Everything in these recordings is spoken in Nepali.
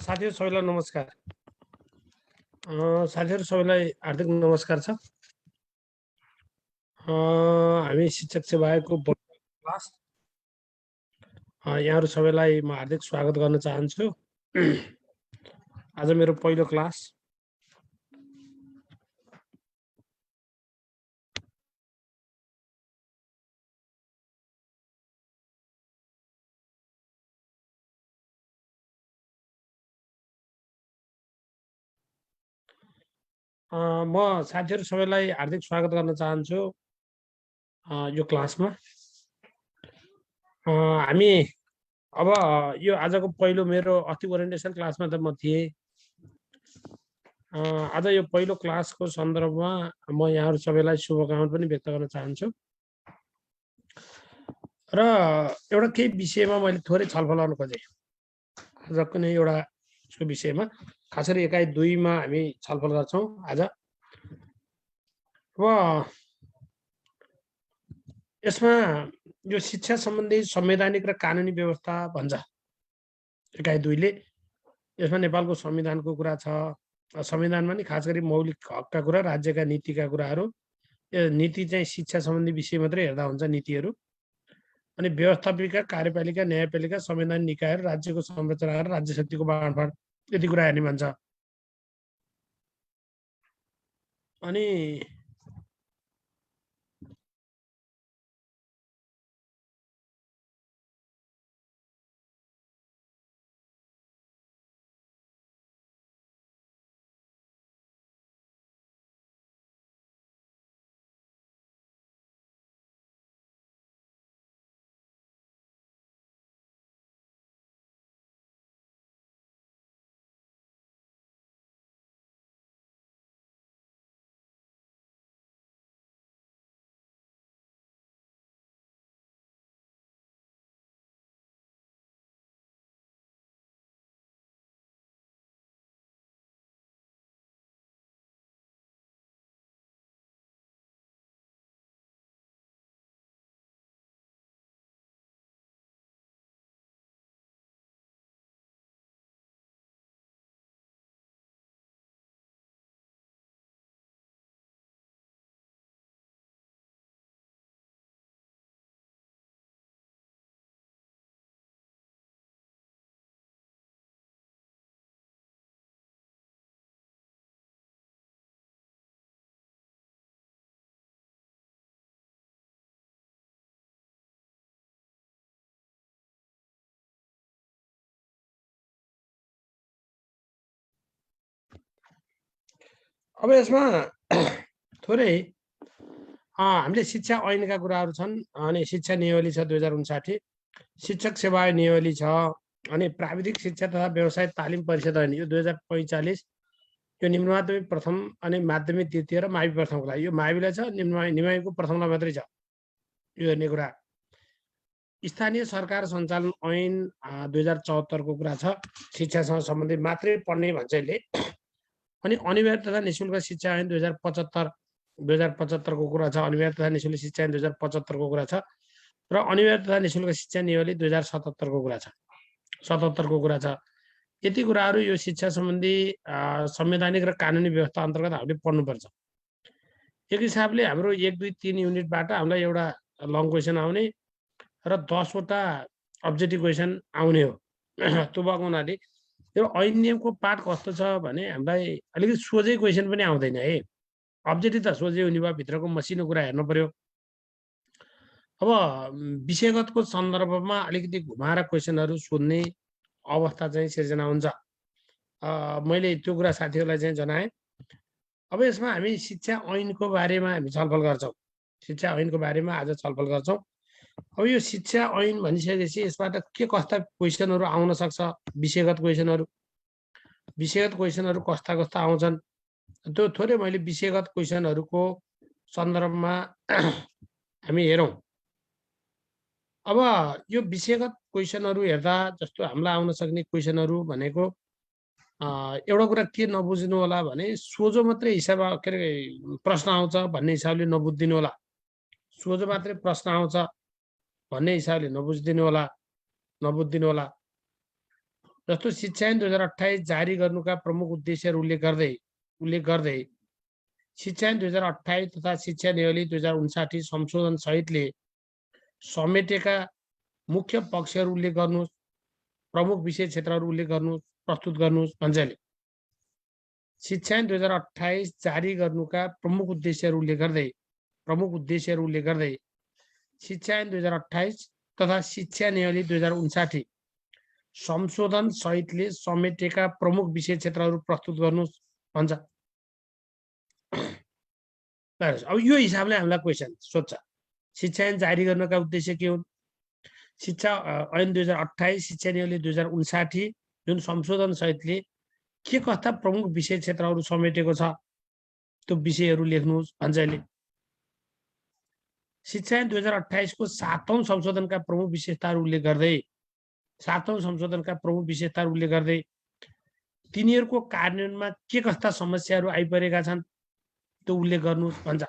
साथीहरु सबैलाई नमस्कार। साथीहरु सबैलाई हार्दिक नमस्कार छ। हामी शिक्षक सेवाको क्लास यहाँहरु सबैलाई म हार्दिक स्वागत गर्न चाहन्छु। आज मेरो पहिलो क्लास। म साथीहरु सबैलाई हार्दिक स्वागत गर्न चाहन्छु यो क्लासमा। हामी अब यो आजको पहिलो मेरो अस्ति ओरिएन्टेसन क्लासमा त म थिएँ। आज यो पहिलो क्लासको सन्दर्भमा म यहाँहरु सबैलाई शुभकामना पनि व्यक्त गर्न चाहन्छु। र एउटा केही विषयमा मैले थोरै छलफल गर्न खोजेँ। आज कुनै एउटा यसको विषयमा खास गरी एकाइ 2 मा हामी छलफल गर्छौं आज। अब यसमा यो शिक्षा सम्बन्धी संवैधानिक र कानुनी व्यवस्था भन्छ एकाइ 2 ले। यसमा नेपालको संविधानको कुरा छ। संविधानमा नि खास गरी मौलिक हकका कुरा, राज्यका नीतिका कुराहरू। यो नीति चाहिँ शिक्षा सम्बन्धी विषय मात्रै हेर्दा हुन्छ नीतिहरू। अनि व्यवस्थापिका, कार्यपालिका, न्यायपालिका, संवैधानिक निकायहरू, राज्यको संरचना र राज्य शक्तिको बाँडफाँड यति कुरा हेर्ने भन्छ। अनि अब यसमा थोरै हामीले शिक्षा ऐनका कुराहरू छन्। अनि शिक्षा नियावली छ 2059, शिक्षक सेवा नियावली छ, अनि प्राविधिक शिक्षा तथा व्यवसाय तालिम परिषद ऐन यो 2045, यो निम्न माध्यमिक प्रथम अनि माध्यमिक द्वितीय र मावि प्रथमको लागि। यो माविलाई छ, निमाविको प्रथमलाई मात्रै छ यो हेर्ने कुरा। स्थानीय सरकार सञ्चालन ऐन 2074 को कुरा छ, शिक्षासँग सम्बन्धित मात्रै पढ्ने भन्छ यसले। अनि अनिवार्य तथा निःशुल्क शिक्षा ऐन 2075 को कुरा छ, अनिवार्य तथा निःशुल्क शिक्षा ऐन 2075 को कुरा छ। र अनिवार्य तथा निःशुल्क शिक्षा नियावली 2077 को कुरा छ, 77 को कुरा छ। यति कुराहरू यो शिक्षा सम्बन्धी संवैधानिक र कानुनी व्यवस्था अन्तर्गत हामीले पढ्नुपर्छ। एक हिसाबले हाम्रो 1, 2, 3 युनिटबाट हामीलाई एउटा लङ क्वेसन आउने र 10 वटा अब्जेक्टिभ क्वेसन आउने हो। त्यो भएको हुनाले यो ऐन नियमको पाठ कस्तो छ भने हामीलाई अलिकति सोझै क्वेसन पनि आउँदैन है। अब्जेक्टिभ त सोझै हुने भयो, भित्रको मसिनो कुरा हेर्नु पर्यो। अब विषयगतको सन्दर्भमा अलिकति घुमाएर क्वेसनहरू सोध्ने अवस्था चाहिँ सिर्जना हुन्छ। मैले त्यो कुरा साथीहरूलाई चाहिँ जनाएँ। अब यसमा हामी शिक्षा ऐनको बारेमा हामी छलफल गर्छौँ। शिक्षा ऐनको बारेमा आज छलफल गर्छौँ। अब यो शिक्षा ऐन भनिसकेपछि यसबाट के कस्ता क्वेसनहरू आउन सक्छ, विषयगत क्वेसनहरू। विषयगत क्वेसनहरू कस्ता कस्ता आउँछन् त्यो थोरै मैले विषयगत क्वेसनहरूको सन्दर्भमा हामी हेरौँ। अब यो विषयगत क्वेसनहरू हेर्दा जस्तो हामीलाई आउन सक्ने क्वेसनहरू भनेको एउटा कुरा के नबुझ्नु होला भने सोझो मात्रै हिसाब के अरे प्रश्न आउँछ भन्ने हिसाबले नबुझिदिनु होला। सोझो मात्रै प्रश्न आउँछ भन्ने हिसाबले नबुझिदिनु होला, नबुझिदिनु होला। जस्तो शिक्षा ऐन 2028 जारी गर्नुका प्रमुख उद्देश्यहरू उल्लेख गर्दै शिक्षा ऐन 2028 तथा शिक्षा न्यायावली 2059 संशोधन सहितले समेटेका मुख्य पक्षहरू उल्लेख गर्नुहोस्, प्रमुख विषय क्षेत्रहरू उल्लेख गर्नुहोस्, प्रस्तुत गर्नुहोस् भन्छ अहिले। शिक्षा ऐन 2028 जारी गर्नुका प्रमुख उद्देश्यहरू उल्लेख गर्दै शिक्षा ऐन 2028 तथा शिक्षा न्यायावली 2059 संशोधन सहितले समेटेका प्रमुख विषय क्षेत्रहरू प्रस्तुत गर्नुहोस् भन्छ। अब यो हिसाबले हामीलाई क्वेसन सोध्छ, शिक्षा ऐन जारी गर्नका उद्देश्य के हुन्? शिक्षा ऐन 2028 शिक्षा न्यायावली 2059 जुन संशोधन सहितले के कस्ता प्रमुख विषय क्षेत्रहरू समेटेको छ त्यो विषयहरू लेख्नुहोस् भन्छ अहिले। शिक्षा ऐन 2028 को 7औं संशोधनका प्रमुख विशेषताहरू उल्लेख गर्दै तिनीहरूको कार्यान्वयनमा के कस्ता समस्याहरू आइपरेका छन् त्यो उल्लेख गर्नुहोस् भन्छ।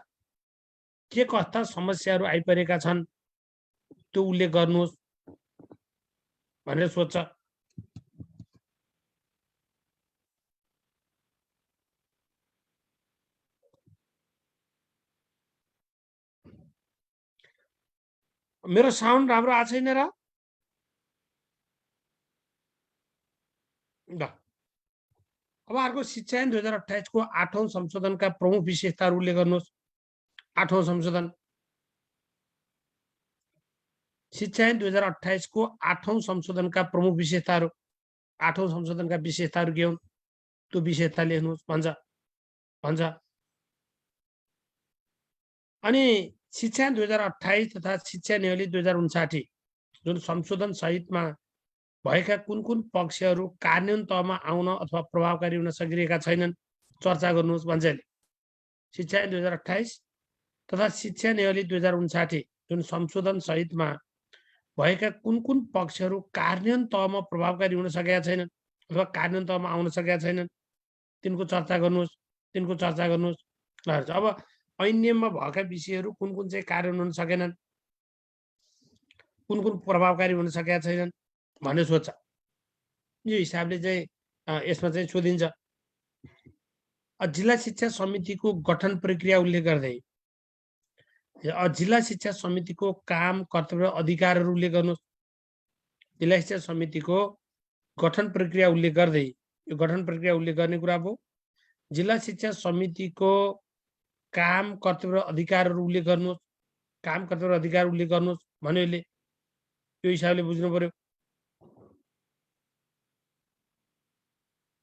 के कस्ता समस्याहरू आइपरेका छन् त्यो उल्लेख गर्नुहोस् भनेर सोध्छ। मेरो साउन्ड राम्रो आएको छैन र? अब अर्को शिक्षा ऐन 2028 को 8औं संशोधनका प्रमुख विशेषताहरू उल्लेख गर्नुहोस्। 8औं संशोधन शिक्षा ऐन 2028 को 8औं संशोधनका प्रमुख विशेषताहरू, 8औं संशोधनका विशेषताहरू के हुन् त्यो विशेषता लेख्नुहोस् भन्छ। अनि शिक्षा ऐन 2028 तथा शिक्षा न्यायावली 2059 जुन संशोधन सहितमा भएका कुन पक्षहरू कार्यान्वयन तहमा आउन अथवा प्रभावकारी हुन सकिरहेका छैनन् चर्चा गर्नुहोस् भन्छ। शिक्षा ऐन 2028 तथा शिक्षा न्यायावली 2059 जुन संशोधन सहितमा भएका कुन पक्षहरू कार्यान्वयन तहमा प्रभावकारी हुन सकेका छैनन् अथवा कार्यान्वयन तहमा आउन सकेका छैनन् तिनको चर्चा गर्नुहोस्। अब ऐनमा भएका विषयहरू कुन चाहिँ कार्यान्वयन हुन सकेनन्, कुन प्रभावकारी हुन सकेका छैनन् भन्ने सोध्छ। यो हिसाबले चाहिँ यसमा चाहिँ सोधिन्छ। जिल्ला शिक्षा समितिको गठन प्रक्रिया उल्लेख गर्दै जिल्ला शिक्षा समितिको काम, कर्तव्य, अधिकारहरू उल्लेख गर्नुहोस्। जिल्ला शिक्षा समितिको गठन प्रक्रिया उल्लेख गर्दै यो गठन प्रक्रिया उल्लेख गर्ने कुरा भयो। जिल्ला शिक्षा समितिको काम, कर्तव्य, अधिकारहरू उल्लेख गर्नुहोस्। काम, कर्तव्य, अधिकार उल्लेख गर्नुहोस् भन्यो यसले। यो हिसाबले बुझ्नु पर्यो।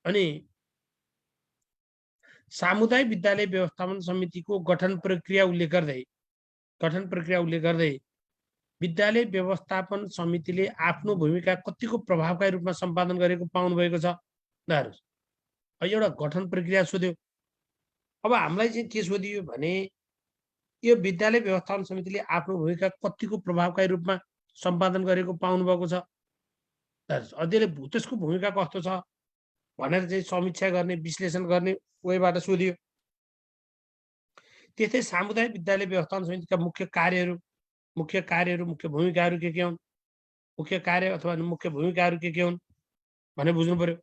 अनि सामुदायिक विद्यालय व्यवस्थापन समितिको गठन प्रक्रिया उल्लेख गर्दै विद्यालय व्यवस्थापन समितिले आफ्नो भूमिका कतिको प्रभावकारी रूपमा सम्पादन गरेको पाउनु भएको छ। एउटा गठन प्रक्रिया सोध्यो। अब हामीलाई चाहिँ के सोधियो भने यो विद्यालय व्यवस्थापन समितिले आफ्नो भूमिका कतिको प्रभावकारी रूपमा सम्पादन गरेको पाउनु भएको छ। त्यसको भूमिका कस्तो छ भनेर चाहिँ समीक्षा गर्ने, विश्लेषण गर्ने वेबाट सोधियो। त्यस्तै सामुदायिक विद्यालय व्यवस्थापन समितिका मुख्य कार्यहरू, मुख्य भूमिकाहरू के हुन्, मुख्य कार्य अथवा मुख्य भूमिकाहरू के हुन् भनेर बुझ्नु पर्यो।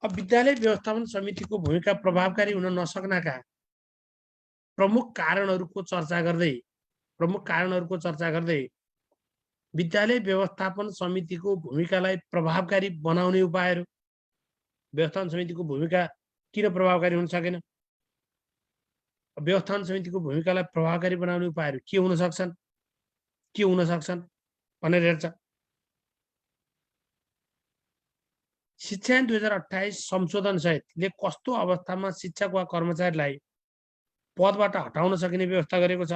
अब विद्यालय व्यवस्थापन समितिको भूमिका प्रभावकारी हुन नसक्नका प्रमुख कारणहरूको चर्चा गर्दै विद्यालय व्यवस्थापन समितिको भूमिकालाई प्रभावकारी बनाउने उपायहरू, व्यवस्थापन समितिको भूमिका किन प्रभावकारी हुन सकेन, व्यवस्थापन समितिको भूमिकालाई प्रभावकारी बनाउने उपायहरू के हुन सक्छन् भनेर हेर्छ। शिक्षा ऐन 2028 संशोधन सहितले कस्तो अवस्थामा शिक्षक वा कर्मचारीलाई पदबाट हटाउन सकिने व्यवस्था गरेको छ,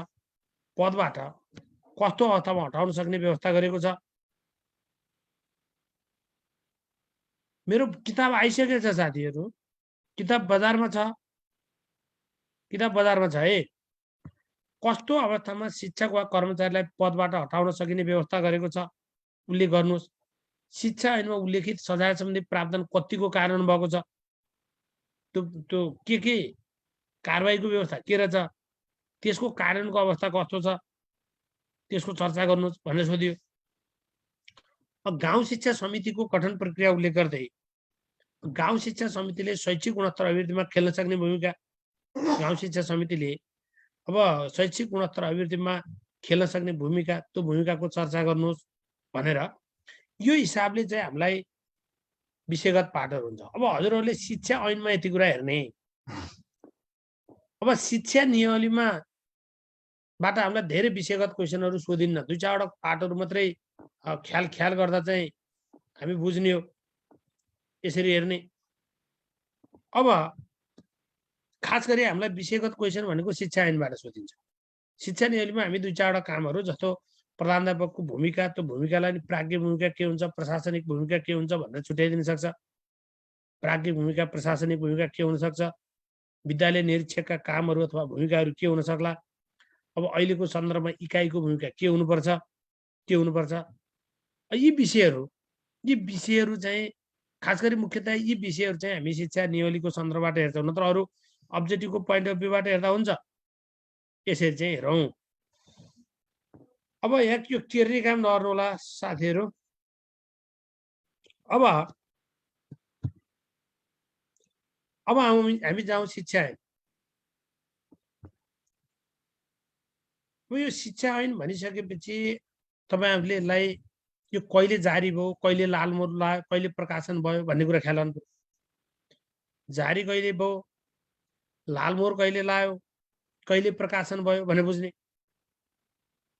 पदबाट कस्तो अवस्थामा हटाउन सक्ने व्यवस्था गरेको छ। मेरो किताब आइसकेको छ साथीहरू, किताब बजारमा छ है। कस्तो अवस्थामा शिक्षक वा कर्मचारीलाई पदबाट हटाउन सकिने व्यवस्था गरेको छ उल्लेख गर्नुहोस्। शिक्षा ऐनमा उल्लेखित सजाय सम्बन्धी प्रावधान कतिको कारण भएको छ, त्यो के कारबाहीको व्यवस्था के रहेछ, त्यसको कारणको अवस्था कस्तो छ त्यसको चर्चा गर्नुहोस् भनेर सोधियो। गाउँ शिक्षा समितिको गठन प्रक्रिया उल्लेख गर्दै गाउँ शिक्षा समितिले शैक्षिक गुणस्तर अभिवृद्धिमा खेल्न सक्ने भूमिका गाउँ शिक्षा समितिले अब शैक्षिक गुणस्तर अभिवृद्धिमा खेल्न सक्ने भूमिका त्यो भूमिकाको चर्चा गर्नुहोस् भनेर यो हिसाबले चाहिँ हामीलाई विषयगत पाठहरू हुन्छ। अब हजुरहरूले शिक्षा ऐनमा यति कुरा हेर्ने, अब शिक्षा नियमावलीमा बाट हामीलाई धेरै विषयगत क्वेसनहरू सोधिन्न, 2-4 वटा पाठहरू मात्रै ख्याल गर्दा चाहिँ हामी बुझ्ने हो, यसरी हेर्ने। अब खास गरी हामीलाई विषयगत क्वेसन भनेको शिक्षा ऐनबाट सोधिन्छ। शिक्षा नियममा हामी 2-4 वटा कामहरू जस्तो प्रधानाध्यापकको भूमिका, त्यो भूमिकालाई नि प्राज्ञिक भूमिका के हुन्छ, प्रशासनिक भूमिका के हुन्छ भनेर छुट्याइदिन सक्छ। प्राज्ञिक भूमिका, प्रशासनिक भूमिका के हुन सक्छ, विद्यालय निरीक्षकका कामहरू अथवा भूमिकाहरू के हुन सक्ला, अब अहिलेको सन्दर्भमा इकाइको भूमिका के हुनुपर्छ, यी विषयहरू चाहिँ खास गरी मुख्यतः यी विषयहरू चाहिँ हामी शिक्षा नियमावलीको सन्दर्भबाट हेर्छौँ, नत्र अरू अब्जेक्टिभको पोइन्ट अफ भ्यूबाट हेर्दा हुन्छ। यसरी चाहिँ हेरौँ। अब यहाँ यो केर्ने काम नगर्नु होला साथीहरू। अब हामी जाउँ शिक्षा ऐन। यो शिक्षा ऐन भनिसकेपछि तपाईहरुले यसलाई यो कहिले जारी भयो, कहिले लालमोहर लाग्यो, कहिले प्रकाशन भयो भन्ने कुरा ख्याल गर्नु। जारी कहिले भयो, लालमोहर कहिले लाग्यो, कहिले प्रकाशन भयो भने बुझ्ने।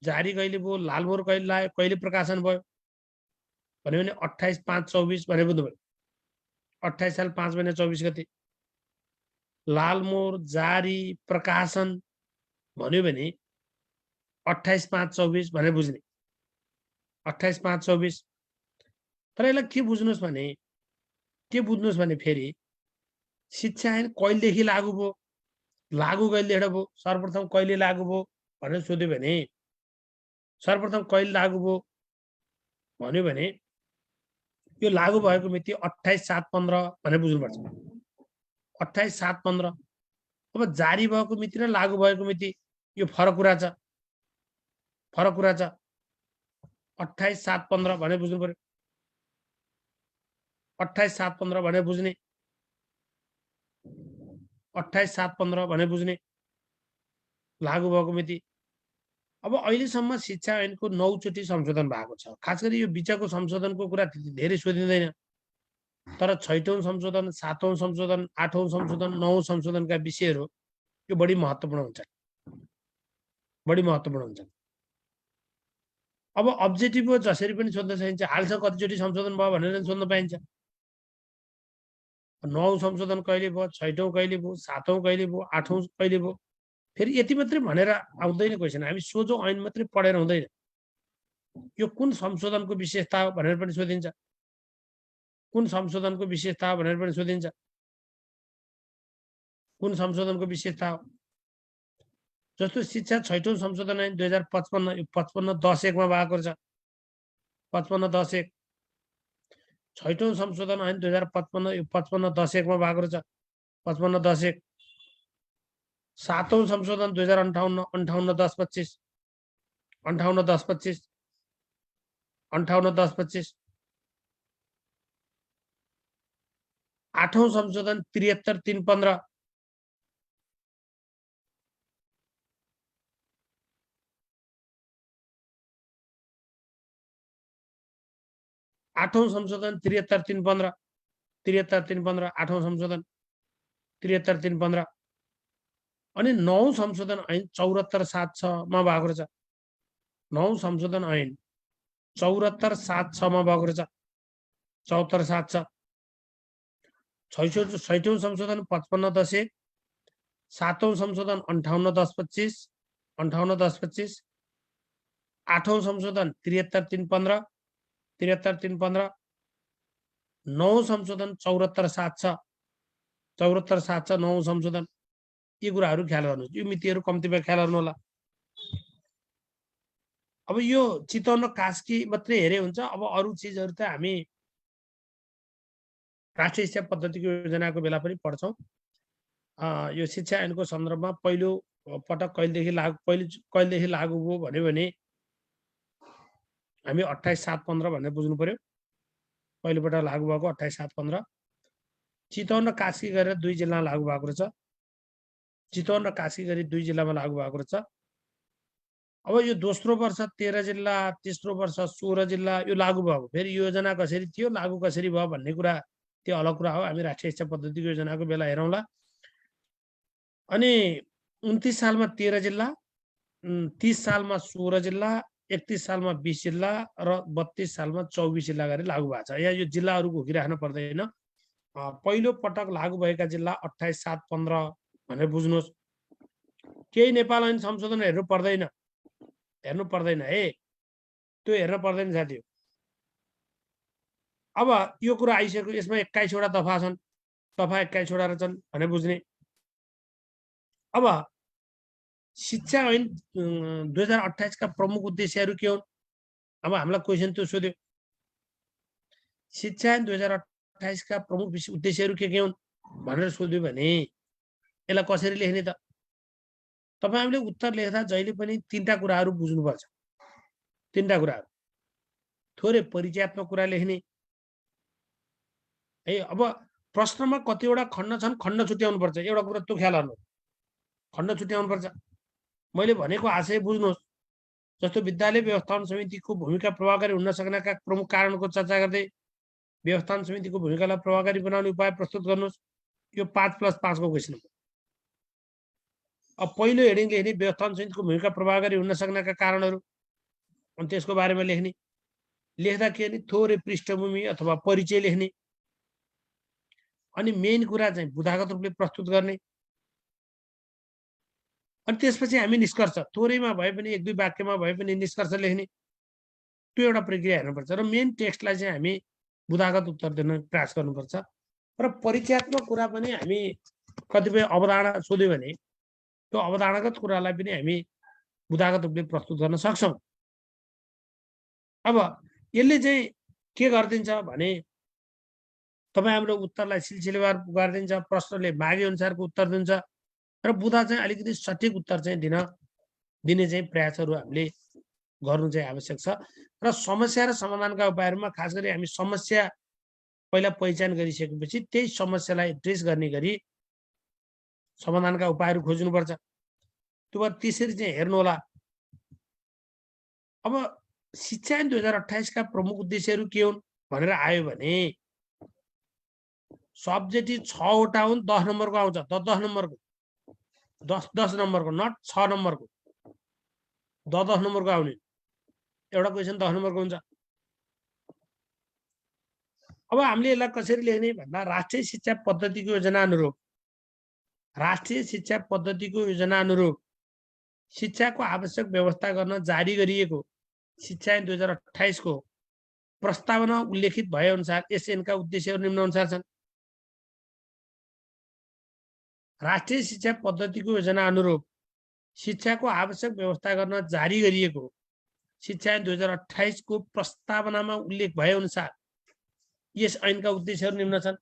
जारी कहिले भयो, लालमोहर कहिले लाग्यो, कहिले प्रकाशन भयो भन्यो भने 28/5/24 भने बुझ्नुभयो। 28 साल 5 महिना 24 गते लालमोहर जारी प्रकाशन भन्यो भने 28/5/24 भने बुझ्ने। 28/5/24। तर यसलाई के बुझ्नुस् भने फेरि शिक्षा ऐन कहिलेदेखि लागू भयो, लागू कहिलेबाट भयो, सर्वप्रथम कहिले लागू भयो भनेर सोध्यो भने सर्वप्रथम कहिले लागू भयो भन्यो भने यो लागू भएको मिति 28/7/15 भनेर बुझ्नुपर्छ। 28/7/15। अब जारी भएको मिति र लागू भएको मिति यो फरक कुरा छ। 28/7/15 भनेर बुझ्नु पर्यो। 28/7/15 भनेर बुझ्ने। 28/7/15 भनेर बुझ्ने लागू भएको मिति। अब अहिलेसम्म शिक्षा ऐनको 9 चोटि संशोधन भएको छ। खास गरी यो बिचको संशोधनको कुरा धेरै सोधिँदैन। तर 6औं संशोधन, 7औं संशोधन, 8औं संशोधन, 9औं संशोधनका विषयहरू यो बढी महत्त्वपूर्ण हुन्छन्। अब अब्जेक्टिभ हो जसरी पनि सोध्न सकिन्छ। हालसम्म कतिचोटि संशोधन भयो भनेर सोध्न पाइन्छ। 9औं संशोधन कहिले भयो, 6औं कहिले भयो, 7औं कहिले भयो, 8औं कहिले भयो, फेरि यति मात्रै भनेर आउँदैन क्वेसन। हामी सोझो ऐन मात्रै पढेर हुँदैन। यो कुन संशोधनको विशेषता हो भनेर पनि सोधिन्छ। कुन संशोधनको विशेषता हो भनेर पनि सोधिन्छ। कुन संशोधनको विशेषता हो जस्तो शिक्षा 6औं संशोधन ऐन 2055 यो 55/10/1 मा भएको छ। 55/10/1। 6औं संशोधन ऐन 2055 यो 55/10/1 मा भएको छ। 55/10/1। 7औं संशोधन 2058 58/10/25 58/10/25 58/10/25। 8औं संशोधन 73/3/15 8औं संशोधन 73/3/15 73/3/15 8औं संशोधन 73/3/15 अनि 9औं संशोधन ऐन 74/7/6 मा भएको छ। 9औं संशोधन ऐन 74/7/6 मा भएको छ। 74/7/6। 6औं संशोधन 55/10/1 7औं संशोधन 58/10/25 58/10/25 8औं संशोधन 73/3/15 73/3/15 9औं संशोधन 74/7/6 74/7/6 9औं संशोधन। यी कुराहरू ख्याल गर्नुहोस्। यो मितिहरू कम्तीमा ख्याल गर्नु होला। अब यो चितवन र कास्की मात्रै हेरे हुन्छ। अब अरू चिजहरू त हामी राष्ट्रिय शिक्षा पद्धतिको योजनाको बेला पनि पढ्छौँ। यो शिक्षा ऐनको सन्दर्भमा पहिलो पटक कहिलेदेखि लागू भयो भन्यो भने हामी 28/7/15 भनेर बुझ्नु पर्यो। पहिलोपटक लागू भएको 28/7/15। चितवन र कास्की गरेर 2 जिल्लामा लागू भएको रहेछ। चितवन र कास्की गरी 2 जिल्लामा लागू भएको रहेछ। अब यो दोस्रो वर्ष 13 जिल्ला, तेस्रो वर्ष 16 जिल्ला यो लागू भएको। फेरि योजना कसरी थियो, लागू कसरी भयो भन्ने कुरा त्यो अलग कुरा हो। हामी राष्ट्रिय शिक्षा पद्धतिको योजनाको बेला हेरौँला। अनि 29 सालमा 13 जिल्ला, 30 सालमा 16 जिल्ला, 31 सालमा 20 जिल्ला र 32 सालमा 24 जिल्ला गरी लागू भएको छ। यहाँ यो जिल्लाहरूको घोकिराख्न पर्दैन। पहिलो पटक लागू भएका जिल्ला 28/7/15 भनेर बुझ्नुहोस्। केही नेपाल ऐन संशोधन हेर्नु पर्दैन है, त्यो हेर्न पर्दैन साथी। अब यो कुरा आइसक्यो, यसमा 21 वटा दफा छन्, दफा 21 वटा रहेछन् भनेर बुझ्ने। अब शिक्षा ऐन 2028 का प्रमुख उद्देश्यहरू के हुन्? अब हामीलाई क्वेसन त्यो सोध्यो, शिक्षा ऐन 2028 का प्रमुख उद्देश्यहरू के हुन् भनेर सोध्यो भने यसलाई कसरी लेख्ने त? तपाईहरुले उत्तर लेख्दा जहिले पनि 3टा कुराहरू बुझ्नुपर्छ। 3टा कुराहरू। थोरै परिचयात्मक कुरा लेख्ने है। अब प्रश्नमा कतिवटा खण्ड छन्, खण्ड छुट्याउनु पर्छ। एउटा कुरा त्यो ख्याल गर्नु, खण्ड छुट्याउनु पर्छ। मैले भनेको आशय बुझ्नुहोस्। जस्तो विद्यालय व्यवस्थापन समितिको भूमिका प्रभावकारी हुन सक्नका प्रमुख कारणको चर्चा गर्दै व्यवस्थापन समितिको भूमिकालाई प्रभावकारी बनाउने उपाय प्रस्तुत गर्नुहोस्। यो 5+5 को क्वेसन हो। अब पहिलो हेडिङ लेख्ने व्यवस्थापन समितिको भूमिका प्रभावकारी हुन सक्नका कारणहरू, अनि त्यसको बारेमा लेख्ने। लेख्दा के नि थोरै पृष्ठभूमि अथवा परिचय लेख्ने। अनि मेन कुरा चाहिँ बुदागत रूपले प्रस्तुत गर्ने। अनि त्यसपछि हामी निष्कर्ष, थोरैमा भए पनि 1-2 वाक्यमा भए पनि निष्कर्ष लेख्ने। त्यो एउटा प्रक्रिया हेर्नुपर्छ र मेन टेक्स्टलाई चाहिँ हामी बुदागत उत्तर दिन प्रयास गर्नुपर्छ। र परिचयात्मक कुरा पनि हामी कतिपय अवधारणा सोध्यो भने त्यो अवधारणागत कुरालाई पनि हामी बुदागत रूपले प्रस्तुत गर्न सक्छौं। अब यसले चाहिँ के गर्दिन्छ भने तपाई हाम्रो उत्तरलाई सिलसिलेवार गरिदिन्छ, प्रश्नले मागे अनुसारको उत्तर दिन्छ र बुदा चाहिँ अलिकति सठिक उत्तर चाहिँ दिने चाहिँ प्रयासहरू हामीले गर्नु चाहिँ आवश्यक छ। र समस्या र समाधानका उपायहरुमा खास गरी हामी समस्या पहिला पहिचान गरिसकेपछि त्यही समस्यालाई एड्रेस गर्ने गरी समाधानका उपायहरू खोज्नुपर्छ। त्यो भएर त्यसरी चाहिँ हेर्नु होला। अब शिक्षा ऐन 2028 का प्रमुख उद्देश्यहरू के हुन् भनेर आयो भने सब्जेक्टिभ 6 वटा हुन्, 10 नम्बरको आउँछ। 10 नम्बरको 10 नम्बरको, नट 6 नम्बरको, 10 नम्बरको आउने। एउटा क्वेसन 10 नम्बरको हुन्छ। अब हामीले यसलाई कसरी लेख्ने भन्दा राष्ट्रिय शिक्षा पद्धतिको योजना अनुरूप, राष्ट्रिय शिक्षा पद्धतिको योजना अनुरूप शिक्षाको आवश्यक व्यवस्था गर्न जारी गरिएको शिक्षा ऐन 2028 को प्रस्तावना उल्लेखित भए अनुसार यस ऐनका उद्देश्यहरू निम्नानुसार छन्। राष्ट्रिय शिक्षा पद्धतिको योजना अनुरूप शिक्षाको आवश्यक व्यवस्था गर्न जारी गरिएको शिक्षा ऐन 2028 को प्रस्तावनामा उल्लेख भए अनुसार यस ऐनका उद्देश्यहरू निम्न छन्।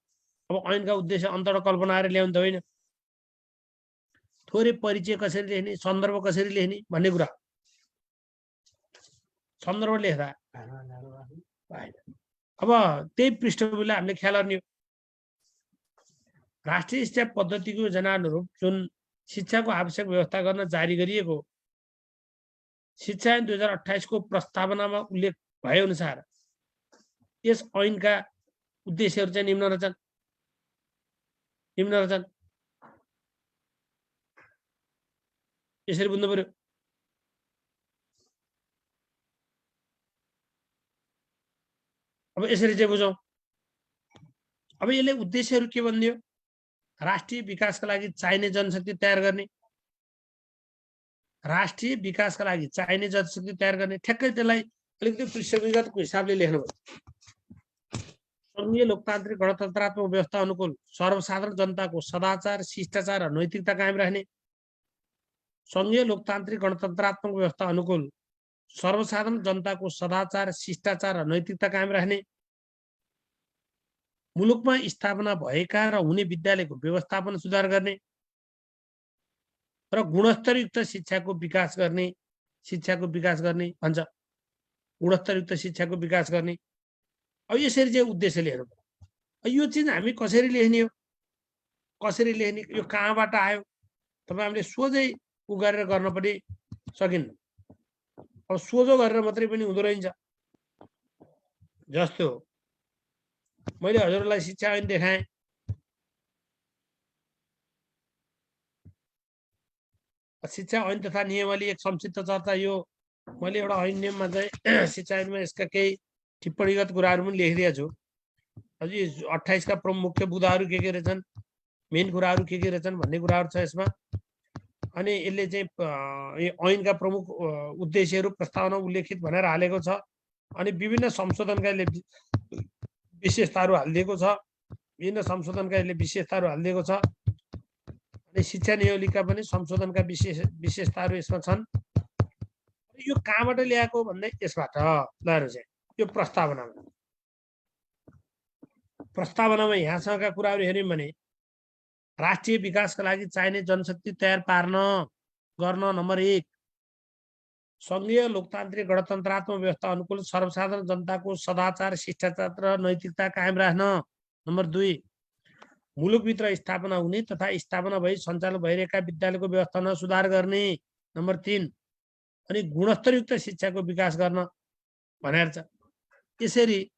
अब ऐनका उद्देश्य अन्तर्गत कल्पना गरेर ल्याउनु त होइन। थोरै परिचय कसरी लेख्ने, सन्दर्भ कसरी लेख्ने भन्ने कुरा। सन्दर्भ लेख्दा अब त्यही पृष्ठभूमिलाई हामीले ख्याल गर्ने हो। राष्ट्रिय शिक्षा पद्धतिको योजना अनुरूप जुन शिक्षाको आवश्यक व्यवस्था गर्न जारी गरिएको शिक्षा ऐन 2028 को प्रस्तावनामा उल्लेख भए अनुसार यस ऐनका उद्देश्यहरू चाहिँ निम्न रहेछन्। यसरी बुझ्नु पर्यो। अब यसरी चाहिँ बुझौं। अब यसले उद्देश्यहरू के भनिदियो? राष्ट्रिय विकासका लागि चाहिने जनशक्ति तयार गर्ने, राष्ट्रिय विकासका लागि चाहिने जनशक्ति तयार गर्ने। ठ्याक्कै त्यसलाई अलिकति पृष्ठभूमिगतको हिसाबले लेख्नुभयो। संघीय लोकतान्त्रिक गणतन्त्रात्मक व्यवस्था अनुकूल सर्वसाधारण जनताको सदाचार, शिष्टाचार र नैतिकता कायम राख्ने। संघीय लोकतान्त्रिक गणतन्त्रात्मक व्यवस्था अनुकूल सर्वसाधारण जनताको सदाचार, शिष्टाचार र नैतिकता कायम राख्ने। मुलुकमा स्थापना भएका र हुने विद्यालयको व्यवस्थापन सुधार गर्ने र गुणस्तरयुक्त शिक्षाको विकास गर्ने भन्छ। गुणस्तरयुक्त शिक्षाको विकास गर्ने। अब यसरी चाहिँ उद्देश्यले हेर्नु पर्यो। यो चिज हामी कसरी लेख्ने हो, कसरी लेख्ने, यो कहाँबाट आयो, तपाईँ हामीले सोझै उ गरेर गर्न पनि सकिन्न। अब सोझो गरेर मात्रै पनि हुँदो रहेछ। जस्तो मैले हजुरलाई शिक्षा ऐन देखाएँ, शिक्षा ऐन तथा नियमावली एक संक्षिप्त चर्चा। यो मैले एउटा ऐन नियममा चाहिँ शिक्षा ऐनमा यसका केही टिप्पणीगत कुराहरू पनि लेखिदिएको छु। अझै 28 का प्रमुख मुख्य बुदाहरू के रहेछन्, मेन कुराहरू के रहेछन् भन्ने कुराहरू छ यसमा। अनि यसले चाहिँ ऐनका प्रमुख उद्देश्यहरू प्रस्तावना उल्लेखित भनेर हालेको छ। अनि विभिन्न संशोधनका विशेषताहरू हालिदिएको छ, विभिन्न संशोधनका यसले विशेषताहरू हालिदिएको छ। अनि शिक्षा नियमावलीका पनि संशोधनका विशेषताहरू यसमा छन्। यो कहाँबाट ल्याएको भन्दै यसबाट ल चाहिँ यो प्रस्तावनामा यहाँसँगका कुराहरू हेर्यौँ भने राष्ट्रिय विकासका लागि चाहिने जनशक्ति तयार पार्न गर्न, नम्बर 1 संघीय लोकतान्त्रिक गणतन्त्रात्मक व्यवस्था अनुकूल सर्वसाधारण जनताको सदाचार, शिष्टाचार र नैतिकता कायम राख्न, नम्बर 2 मुलुकभित्र स्थापना हुने तथा स्थापना भई सञ्चालन भइरहेका विद्यालयको व्यवस्थामा सुधार गर्ने, नम्बर 3 अनि गुणस्तरयुक्त शिक्षाको विकास गर्न भनेर छ। यसरी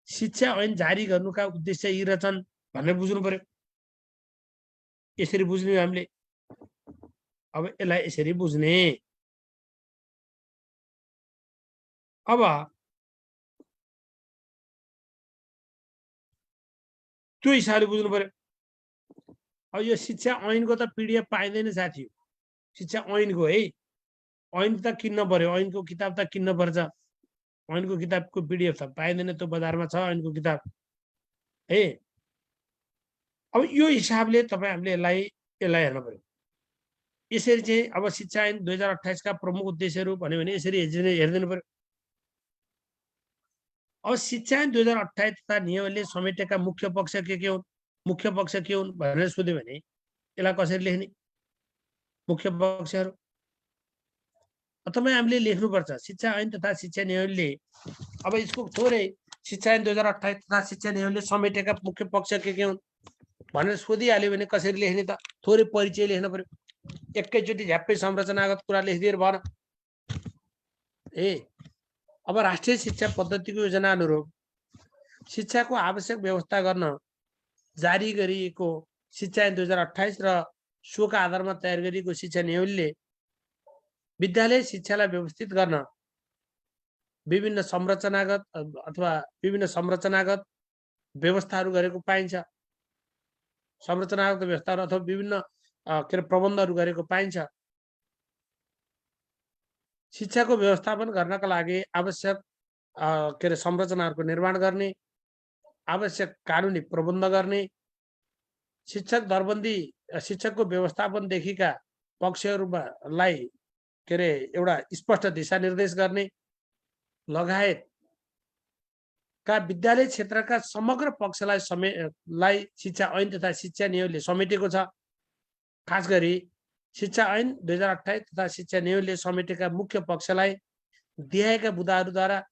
शिक्षा ऐन जारी गर्नुका उद्देश्य यी रहेछन् भनेर बुझ्नु पर्यो। यसरी बुझ्ने हामीले। अब यसलाई यसरी बुझ्ने। अब त्यो हिसाबले बुझ्नु पर्यो। अब यो शिक्षा ऐनको त पीडीएफ पाइँदैन साथी, शिक्षा ऐनको है, ऐन त किन्न पर्यो, ऐनको किताब त किन्न पर्छ। ऐनको किताबको पीडीएफ त पाइँदैन, त्यो बजारमा छ ऐनको किताब है। अब यो हिसाबले तपाईँ हामीले यसलाई हेर्नु पर्यो। यसरी चाहिँ अब शिक्षा ऐन 2028 का प्रमुख उद्देश्यहरू भन्यो भने यसरी हेरिदिनु पर्यो। अब शिक्षा ऐन 2028 तथा नियमले समेटेका मुख्य पक्ष के हुन्, मुख्य पक्ष के हुन् भनेर सोध्यो भने यसलाई कसरी लेख्ने, मुख्य पक्षहरू तपाईँ हामीले लेख्नुपर्छ। शिक्षा ऐन तथा शिक्षा नियमले, अब यसको थोरै शिक्षा ऐन 2028 तथा शिक्षा नियमले समेटेका मुख्य पक्ष के हुन् भनेर सोधिहाल्यो भने कसरी लेख्ने त, थोरै परिचय लेख्नु पर्यो। एकैचोटि झ्याप्पै संरचनागत कुरा लेखिदिएर भएन ए। अब राष्ट्रिय शिक्षा पद्धतिको योजना अनुरूप शिक्षाको आवश्यक व्यवस्था गर्न जारी गरिएको शिक्षा ऐन 2028 र सोका आधारमा तयार गरिएको शिक्षा नियमले विद्यालय शिक्षालाई व्यवस्थित गर्न विभिन्न संरचनागत व्यवस्थाहरू गरेको पाइन्छ। संरचनागत व्यवस्थाहरू अथवा विभिन्न प्रबन्धहरू गरेको पाइन्छ। शिक्षाको व्यवस्थापन गर्नका लागि आवश्यक संरचनाहरूको निर्माण गर्ने, आवश्यक कानुनी प्रबन्ध गर्ने, शिक्षक दरबन्दी, शिक्षकको व्यवस्थापनदेखिका पक्षहरूलाई एउटा स्पष्ट दिशानिर्देश गर्ने लगायतका विद्यालय क्षेत्रका समग्र पक्षलाई शिक्षा ऐन तथा शिक्षा नियमले समेटेको छ। खास गरी शिक्षा ऐन 2028 तथा शिक्षा नियमले समेटेका मुख्य पक्षलाई दिएका बुदाहरूद्वारा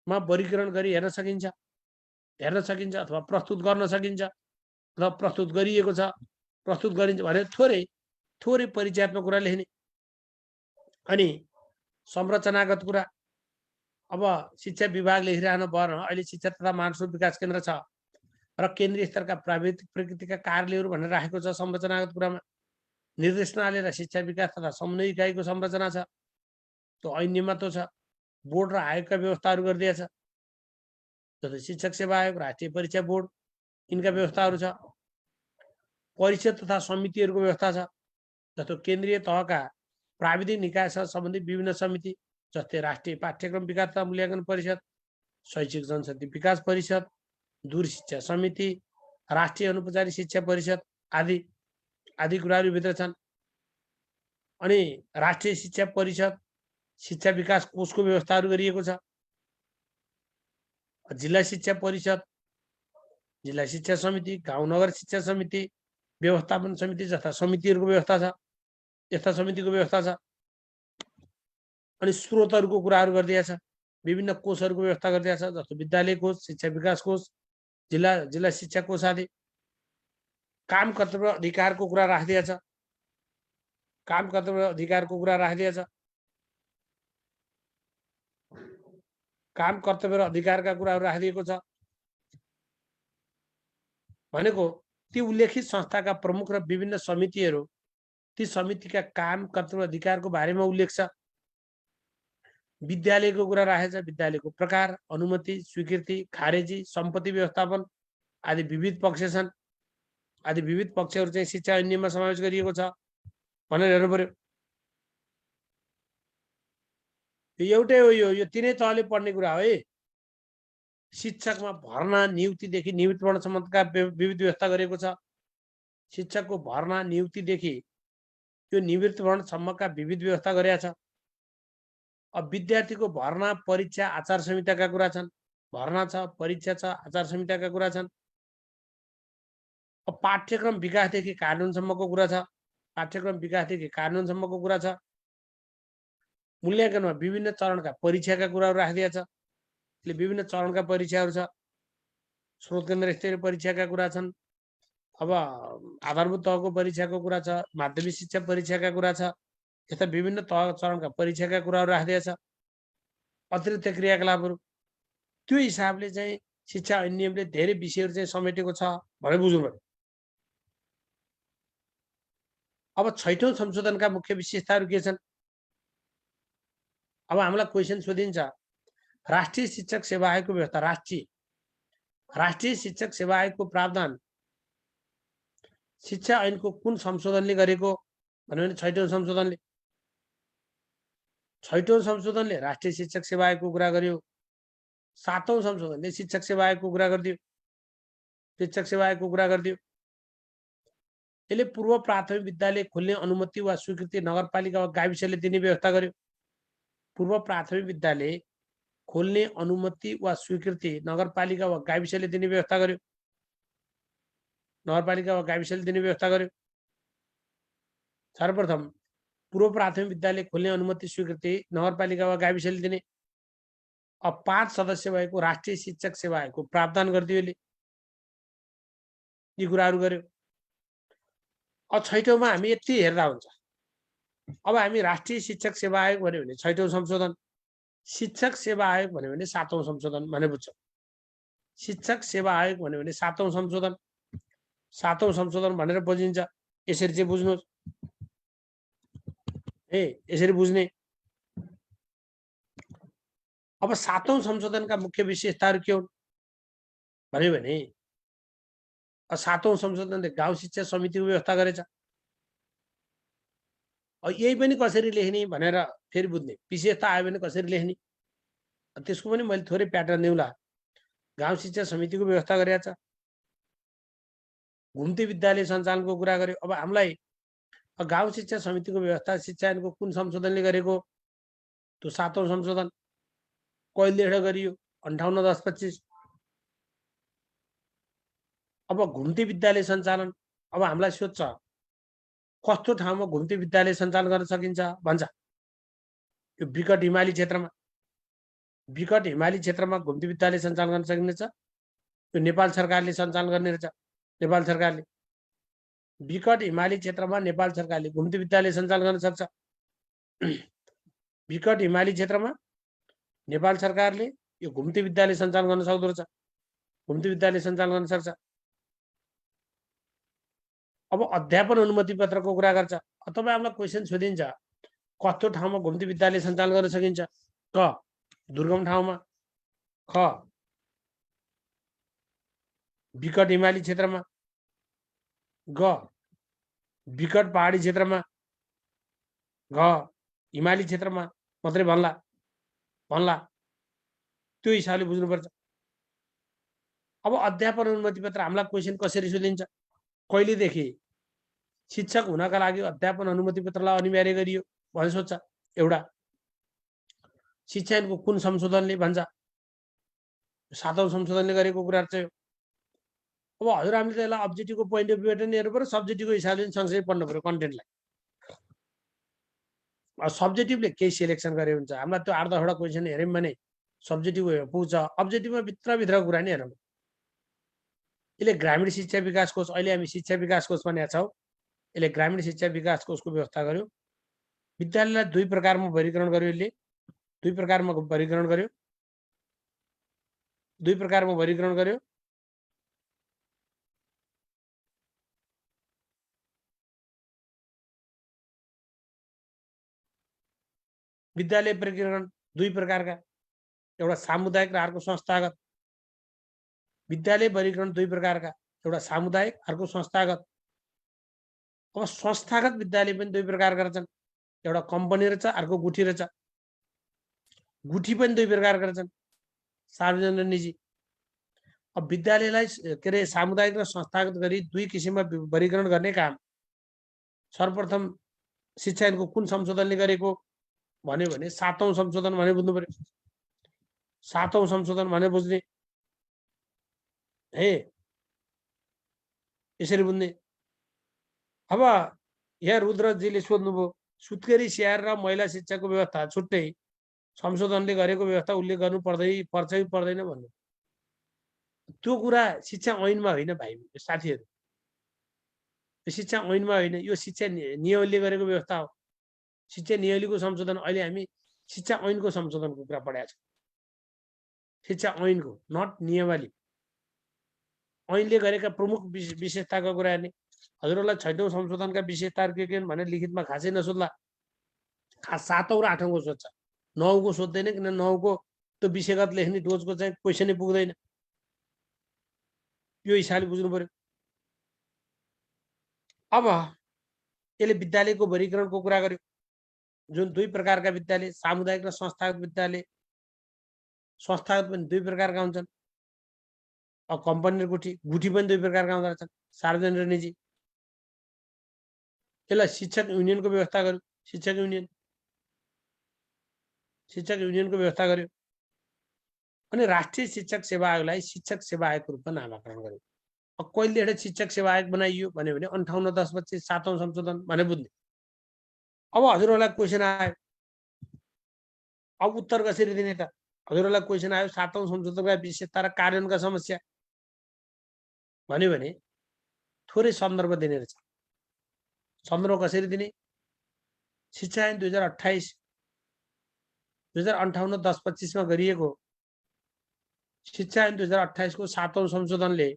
वर्गीकरण गरी हेर्न सकिन्छ अथवा प्रस्तुत गर्न सकिन्छ अथवा प्रस्तुत गरिएको छ। प्रस्तुत गरिन्छ भने थोरै परिचयात्मक कुरा लेख्ने। अनि संरचनागत कुरा, अब शिक्षा विभाग लेखिरहनु पर्न, अहिले शिक्षा तथा मानव विकास केन्द्र छ र केन्द्रीय स्तरका प्राविधिक प्रकृतिका कार्यहरू भनेर राखेको छ। संरचनागत कुरामा निर्देशनालय र शिक्षा विकास तथा समन्वय इकाइको संरचना छ, त्यो ऐन नियममा त्यो छ। बोर्ड र आयोगका व्यवस्थाहरू गरिदिएछ, जस्तै शिक्षक सेवा आयोग, राष्ट्रिय परीक्षा बोर्ड, यिनका व्यवस्थाहरू छ। परिषद तथा समितिहरूको व्यवस्था छ, जस्तो केन्द्रीय तहका प्राविधिक निकायसँग सम्बन्धित विभिन्न समिति, जस्तै राष्ट्रिय पाठ्यक्रम विकास तथा मूल्याङ्कन परिषद, शैक्षिक जनशक्ति विकास परिषद, दूर शिक्षा समिति, राष्ट्रिय अनौपचारिक शिक्षा परिषद आदि कुराहरू भित्र छन्। अनि राष्ट्रिय शिक्षा परिषद, शिक्षा विकास कोषको व्यवस्थाहरू गरिएको छ। जिल्ला शिक्षा परिषद, जिल्ला शिक्षा समिति, गाउँ नगर शिक्षा समिति, व्यवस्थापन समिति जस्ता समितिहरूको व्यवस्था छ, यस्ता समितिको व्यवस्था छ। अनि स्रोतहरूको कुराहरू गरिदिएको छ। विभिन्न कोषहरूको व्यवस्था गरिदिएको छ, जस्तो विद्यालय कोष, शिक्षा विकास कोष, जिल्ला शिक्षा कोष आदि। काम कर्तव्य अधिकारको कुरा राखिदिएको छ, काम कर्तव्य अधिकारको कुरा राखिदिएको छ, काम कर्तव्य र अधिकारका कुराहरू राखिदिएको छ। भनेको ती उल्लेखित संस्थाका प्रमुख र विभिन्न समितिहरू, ती समितिका काम कर्तव्य अधिकारको बारेमा उल्लेख छ। विद्यालयको कुरा राखेको छ, विद्यालयको प्रकार, अनुमति, स्वीकृति, खारेजी, सम्पत्ति व्यवस्थापन आदि विविध पक्ष छन्। आदि विविध पक्षहरू चाहिँ शिक्षा ऐनमा समावेश गरिएको छ भनेर हेर्नु पर्यो। एउटै हो, यो तिनै तहले पढ्ने कुरा हो है। शिक्षकमा भर्ना, नियुक्तिदेखि निवृत्तिकरणसम्मका विविध व्यवस्था गरेको छ। शिक्षकको भर्ना, नियुक्तिदेखि यो निवृत्तिकरणसम्मका विविध व्यवस्था गरेका छ। अब विद्यार्थीको भर्ना, परीक्षा, आचार संहिताका कुरा छन्। भर्ना छ, परीक्षा छ, आचार संहिताका कुरा छन्। अब पाठ्यक्रम विकासदेखि कार्यान्वयनसम्मको कुरा छ। पाठ्यक्रम विकासदेखि कार्यान्वयनसम्मको कुरा छ। मूल्याङ्कनमा विभिन्न चरणका परीक्षाका कुराहरू राखिदिएको छ। विभिन्न चरणका परीक्षाहरू छ। स्रोत केन्द्र स्तरीय परीक्षाका कुरा छन्। अब आधारभूत तहको परीक्षाको कुरा छ, माध्यमिक शिक्षा परीक्षाका कुरा छ। यस्ता विभिन्न तह चरणका परीक्षाका कुराहरू राखिदिएको छ। अतिरिक्त क्रियाकलापहरू, त्यो हिसाबले चाहिँ शिक्षा ऐनियमले धेरै विषयहरू चाहिँ समेटेको छ भनेर बुझ्नु पर्यो। अब 6औं संशोधनका मुख्य विशेषताहरू के छन्? अब हामीलाई क्वेसन सोधिन्छ, राष्ट्रिय शिक्षक सेवा आयोगको व्यवस्था, राष्ट्रिय शिक्षक सेवा आयोगको प्रावधान शिक्षा ऐनको कुन संशोधनले गरेको भन्यो भने 6औं संशोधनले। 6औं संशोधनले राष्ट्रिय शिक्षक सेवा आयोगको कुरा गर्यो। 7औं संशोधनले शिक्षक सेवा आयोगको कुरा गरिदियो। शिक्षक सेवा आयोगको कुरा गरिदियो। यसले पूर्व प्राथमिक विद्यालय खोल्ने अनुमति वा स्वीकृति नगरपालिका वा गाविसले दिने व्यवस्था गर्यो। पूर्व प्राथमिक विद्यालय खोल्ने अनुमति वा स्वीकृति नगरपालिका वा गाविसले दिने व्यवस्था गर्यो। नगरपालिका वा गाविसले दिने व्यवस्था गर्यो। सर्वप्रथम पूर्व प्राथमिक विद्यालय खोल्ने अनुमति स्वीकृति नगरपालिका वा गाविसले दिने। अब 5 सदस्य भएको राष्ट्रिय शिक्षक सेवा आयोगको प्रावधान गरिदियो यसले। यी कुराहरू गर्यो। अब 6औंमा हामी यति हेर्दा हुन्छ। अब हामी राष्ट्रिय शिक्षक सेवा आयोग भन्यो भने 6औं संशोधन, शिक्षक सेवा आयोग भन्यो भने 7औं संशोधन भने बुझ्छ। शिक्षक सेवा आयोग भन्यो भने 7औं संशोधन, 7औं संशोधन भनेर बुझिन्छ। यसरी चाहिँ बुझ्नुहोस् है, यसरी बुझ्ने। अब 7औं संशोधनका मुख्य विशेषताहरू के हुन् भन्यो भने 7औं संशोधनले गाउँ शिक्षा समितिको व्यवस्था गरेछ। यही पनि कसरी लेख्ने भनेर फेरि बुझ्ने, विशेषता आयो भने कसरी लेख्ने, त्यसको पनि मैले थोरै प्याटर्न दिउँला। गाउँ शिक्षा समितिको व्यवस्था गरेको छ। घुम्ती विद्यालय सञ्चालनको कुरा गर्यो। अब हामीलाई गाउँ शिक्षा समितिको व्यवस्था शिक्षा ऐनको कुन संशोधनले गरेको? त्यो 7औं संशोधन। कहिलेदेखि गरियो? 58/10/25। अब घुम्ती विद्यालय सञ्चालन, अब हामीलाई सोध्छ कस्तो ठाउँमा घुम्ती विद्यालय सञ्चालन गर्न सकिन्छ भन्छ। यो विकट हिमाली क्षेत्रमा, विकट हिमाली क्षेत्रमा घुम्ती विद्यालय सञ्चालन गर्न सकिनेछ। यो नेपाल सरकारले सञ्चालन गर्ने रहेछ। नेपाल सरकारले विकट हिमाली क्षेत्रमा नेपाल सरकारले घुम्ती विद्यालय सञ्चालन गर्न सक्छ। विकट हिमाली क्षेत्रमा नेपाल सरकारले यो घुम्ती विद्यालय सञ्चालन गर्न सक्दो रहेछ। घुम्ती विद्यालय सञ्चालन गर्न सक्छ। अब अध्यापन अनुमति पत्रको कुरा गर्छ। तपाईँ हामीलाई क्वेसन सोधिन्छ कस्तो ठाउँमा घुम्ती विद्यालय सञ्चालन गर्न सकिन्छ? क दुर्गम ठाउँमा, ख विकट हिमाली क्षेत्रमा, ग विकट पहाडी क्षेत्रमा, घ हिमाली क्षेत्रमा मात्रै भन्ला। त्यो हिसाबले बुझ्नुपर्छ। अब अध्यापन अनुमति पत्र हामीलाई क्वेसन कसरी सोधिन्छ? कहिलेदेखि शिक्षक हुनका लागि अध्यापन अनुमति पत्रलाई अनिवार्य गरियो भनेर सोध्छ। एउटा शिक्षा ऐनको कुन संशोधनले भन्छ? 7औं संशोधनले गरेको कुरा चाहिँ। अब हजुरआमीले त्यसलाई अब्जेक्टिभको पोइन्ट अफ भ्यूबाट नि हेर्नु पर्यो, सब्जेक्टिभको हिसाबले सँगसँगै पढ्नु पर्यो कन्टेन्टलाई। सब्जेक्टिभले केही सिलेक्सन गरे हुन्छ। हामीलाई त्यो 8-10 वटा क्वेसन हेऱ्यौँ भने सब्जेक्टिभ वेमा पुग्छ। अब्जेक्टिभमा भित्रभित्रको कुरा नि हेरौँ। यसले ग्रामीण शिक्षा विकास कोष, अहिले हामी शिक्षा विकास कोष भनेका छौँ, यसले ग्रामीण शिक्षा विकास कोषको व्यवस्था गर्यो। विद्यालयलाई दुई प्रकारमा वर्गीकरण गर्यो। यसले दुई प्रकारमा वर्गीकरण गर्यो। दुई प्रकारमा वर्गीकरण गर्यो। विद्यालय वर्गीकरण दुई प्रकारका, एउटा सामुदायिक र अर्को संस्थागत। विद्यालय वर्गीकरण दुई प्रकारका, एउटा सामुदायिक, अर्को संस्थागत। अब संस्थागत विद्यालय पनि दुई प्रकारका रहेछन्, एउटा कम्पनी रहेछ, अर्को गुठी रहेछ। गुठी पनि दुई प्रकारका रहेछन्, सार्वजनिक र निजी। अब विद्यालयलाई के अरे सामुदायिक र संस्थागत गरी दुई किसिममा वर्गीकरण गर्ने काम सर्वप्रथम शिक्षा ऐनको कुन संशोधनले गरेको भन्यो भने 7औं संशोधन भने बुझ्नु पर्यो। 7औं संशोधन भने बुझ्ने है, यसरी बुझ्ने। अब यहाँ रुद्रजीले सोध्नुभयो सुत्केरी स्याहार र महिला शिक्षाको व्यवस्था छुट्टै संशोधनले गरेको व्यवस्था उल्लेख गर्नु पर्छ कि पर्दैन भन्नु। त्यो कुरा शिक्षा ऐनमा होइन भाइ साथीहरू, यो शिक्षा ऐनमा होइन, यो शिक्षा नियमले गरेको व्यवस्था हो। शिक्षा नियमको संशोधन, अहिले हामी शिक्षा ऐनको संशोधनको कुरा पढाएको छौँ। शिक्षा ऐनको, नट नियमावली। ऐनले गरेका प्रमुख विशेषताका कुरा हेर्ने। हजुरहरूलाई 6औं संशोधनका विशेषताहरू के भनेर लिखितमा खासै नसोध्ला। खास 7औं र 8औं को सोध्छ, 9औं को सोध्दैन, किन 9औं को त्यो विषयगत लेख्ने डोजको चाहिँ क्वेसनै पुग्दैन। यो हिसाबले बुझ्नु पर्यो। अब यसले विद्यालयको वर्गीकरणको कुरा गर्यो, जुन दुई प्रकारका विद्यालय, सामुदायिक र संस्थागत विद्यालय। संस्थागत पनि दुई प्रकारका हुन्छन्, अब कम्पनी र गुठी, गुठी पनि दुई प्रकारका हुँदो रहेछन्, सार्वजनिक र निजी। यसलाई शिक्षक युनियनको व्यवस्था गर्यो, शिक्षक युनियनको व्यवस्था गर्यो। अनि राष्ट्रिय शिक्षक सेवा आयोगलाई शिक्षक सेवा आयोगको रूपमा नामाकरण गर्यो। अब कहिले एउटा शिक्षक सेवा आयोग बनाइयो भन्यो भने 58-10-25 7औं संशोधन भने बुझ्ने। अब हजुरहरूलाई क्वेसन आयो, अब उत्तर कसरी दिने त? हजुरहरूलाई क्वेसन आयो 7औं संशोधनका विशेषता र कार्यान्वयनका समस्या भन्यो भने थोरै सन्दर्भ दिने रहेछ। सन्दर्भ कसरी दिने? शिक्षा ऐन 2028 2058-10-25 मा गरिएको शिक्षा ऐन 2028 को 7औं संशोधनले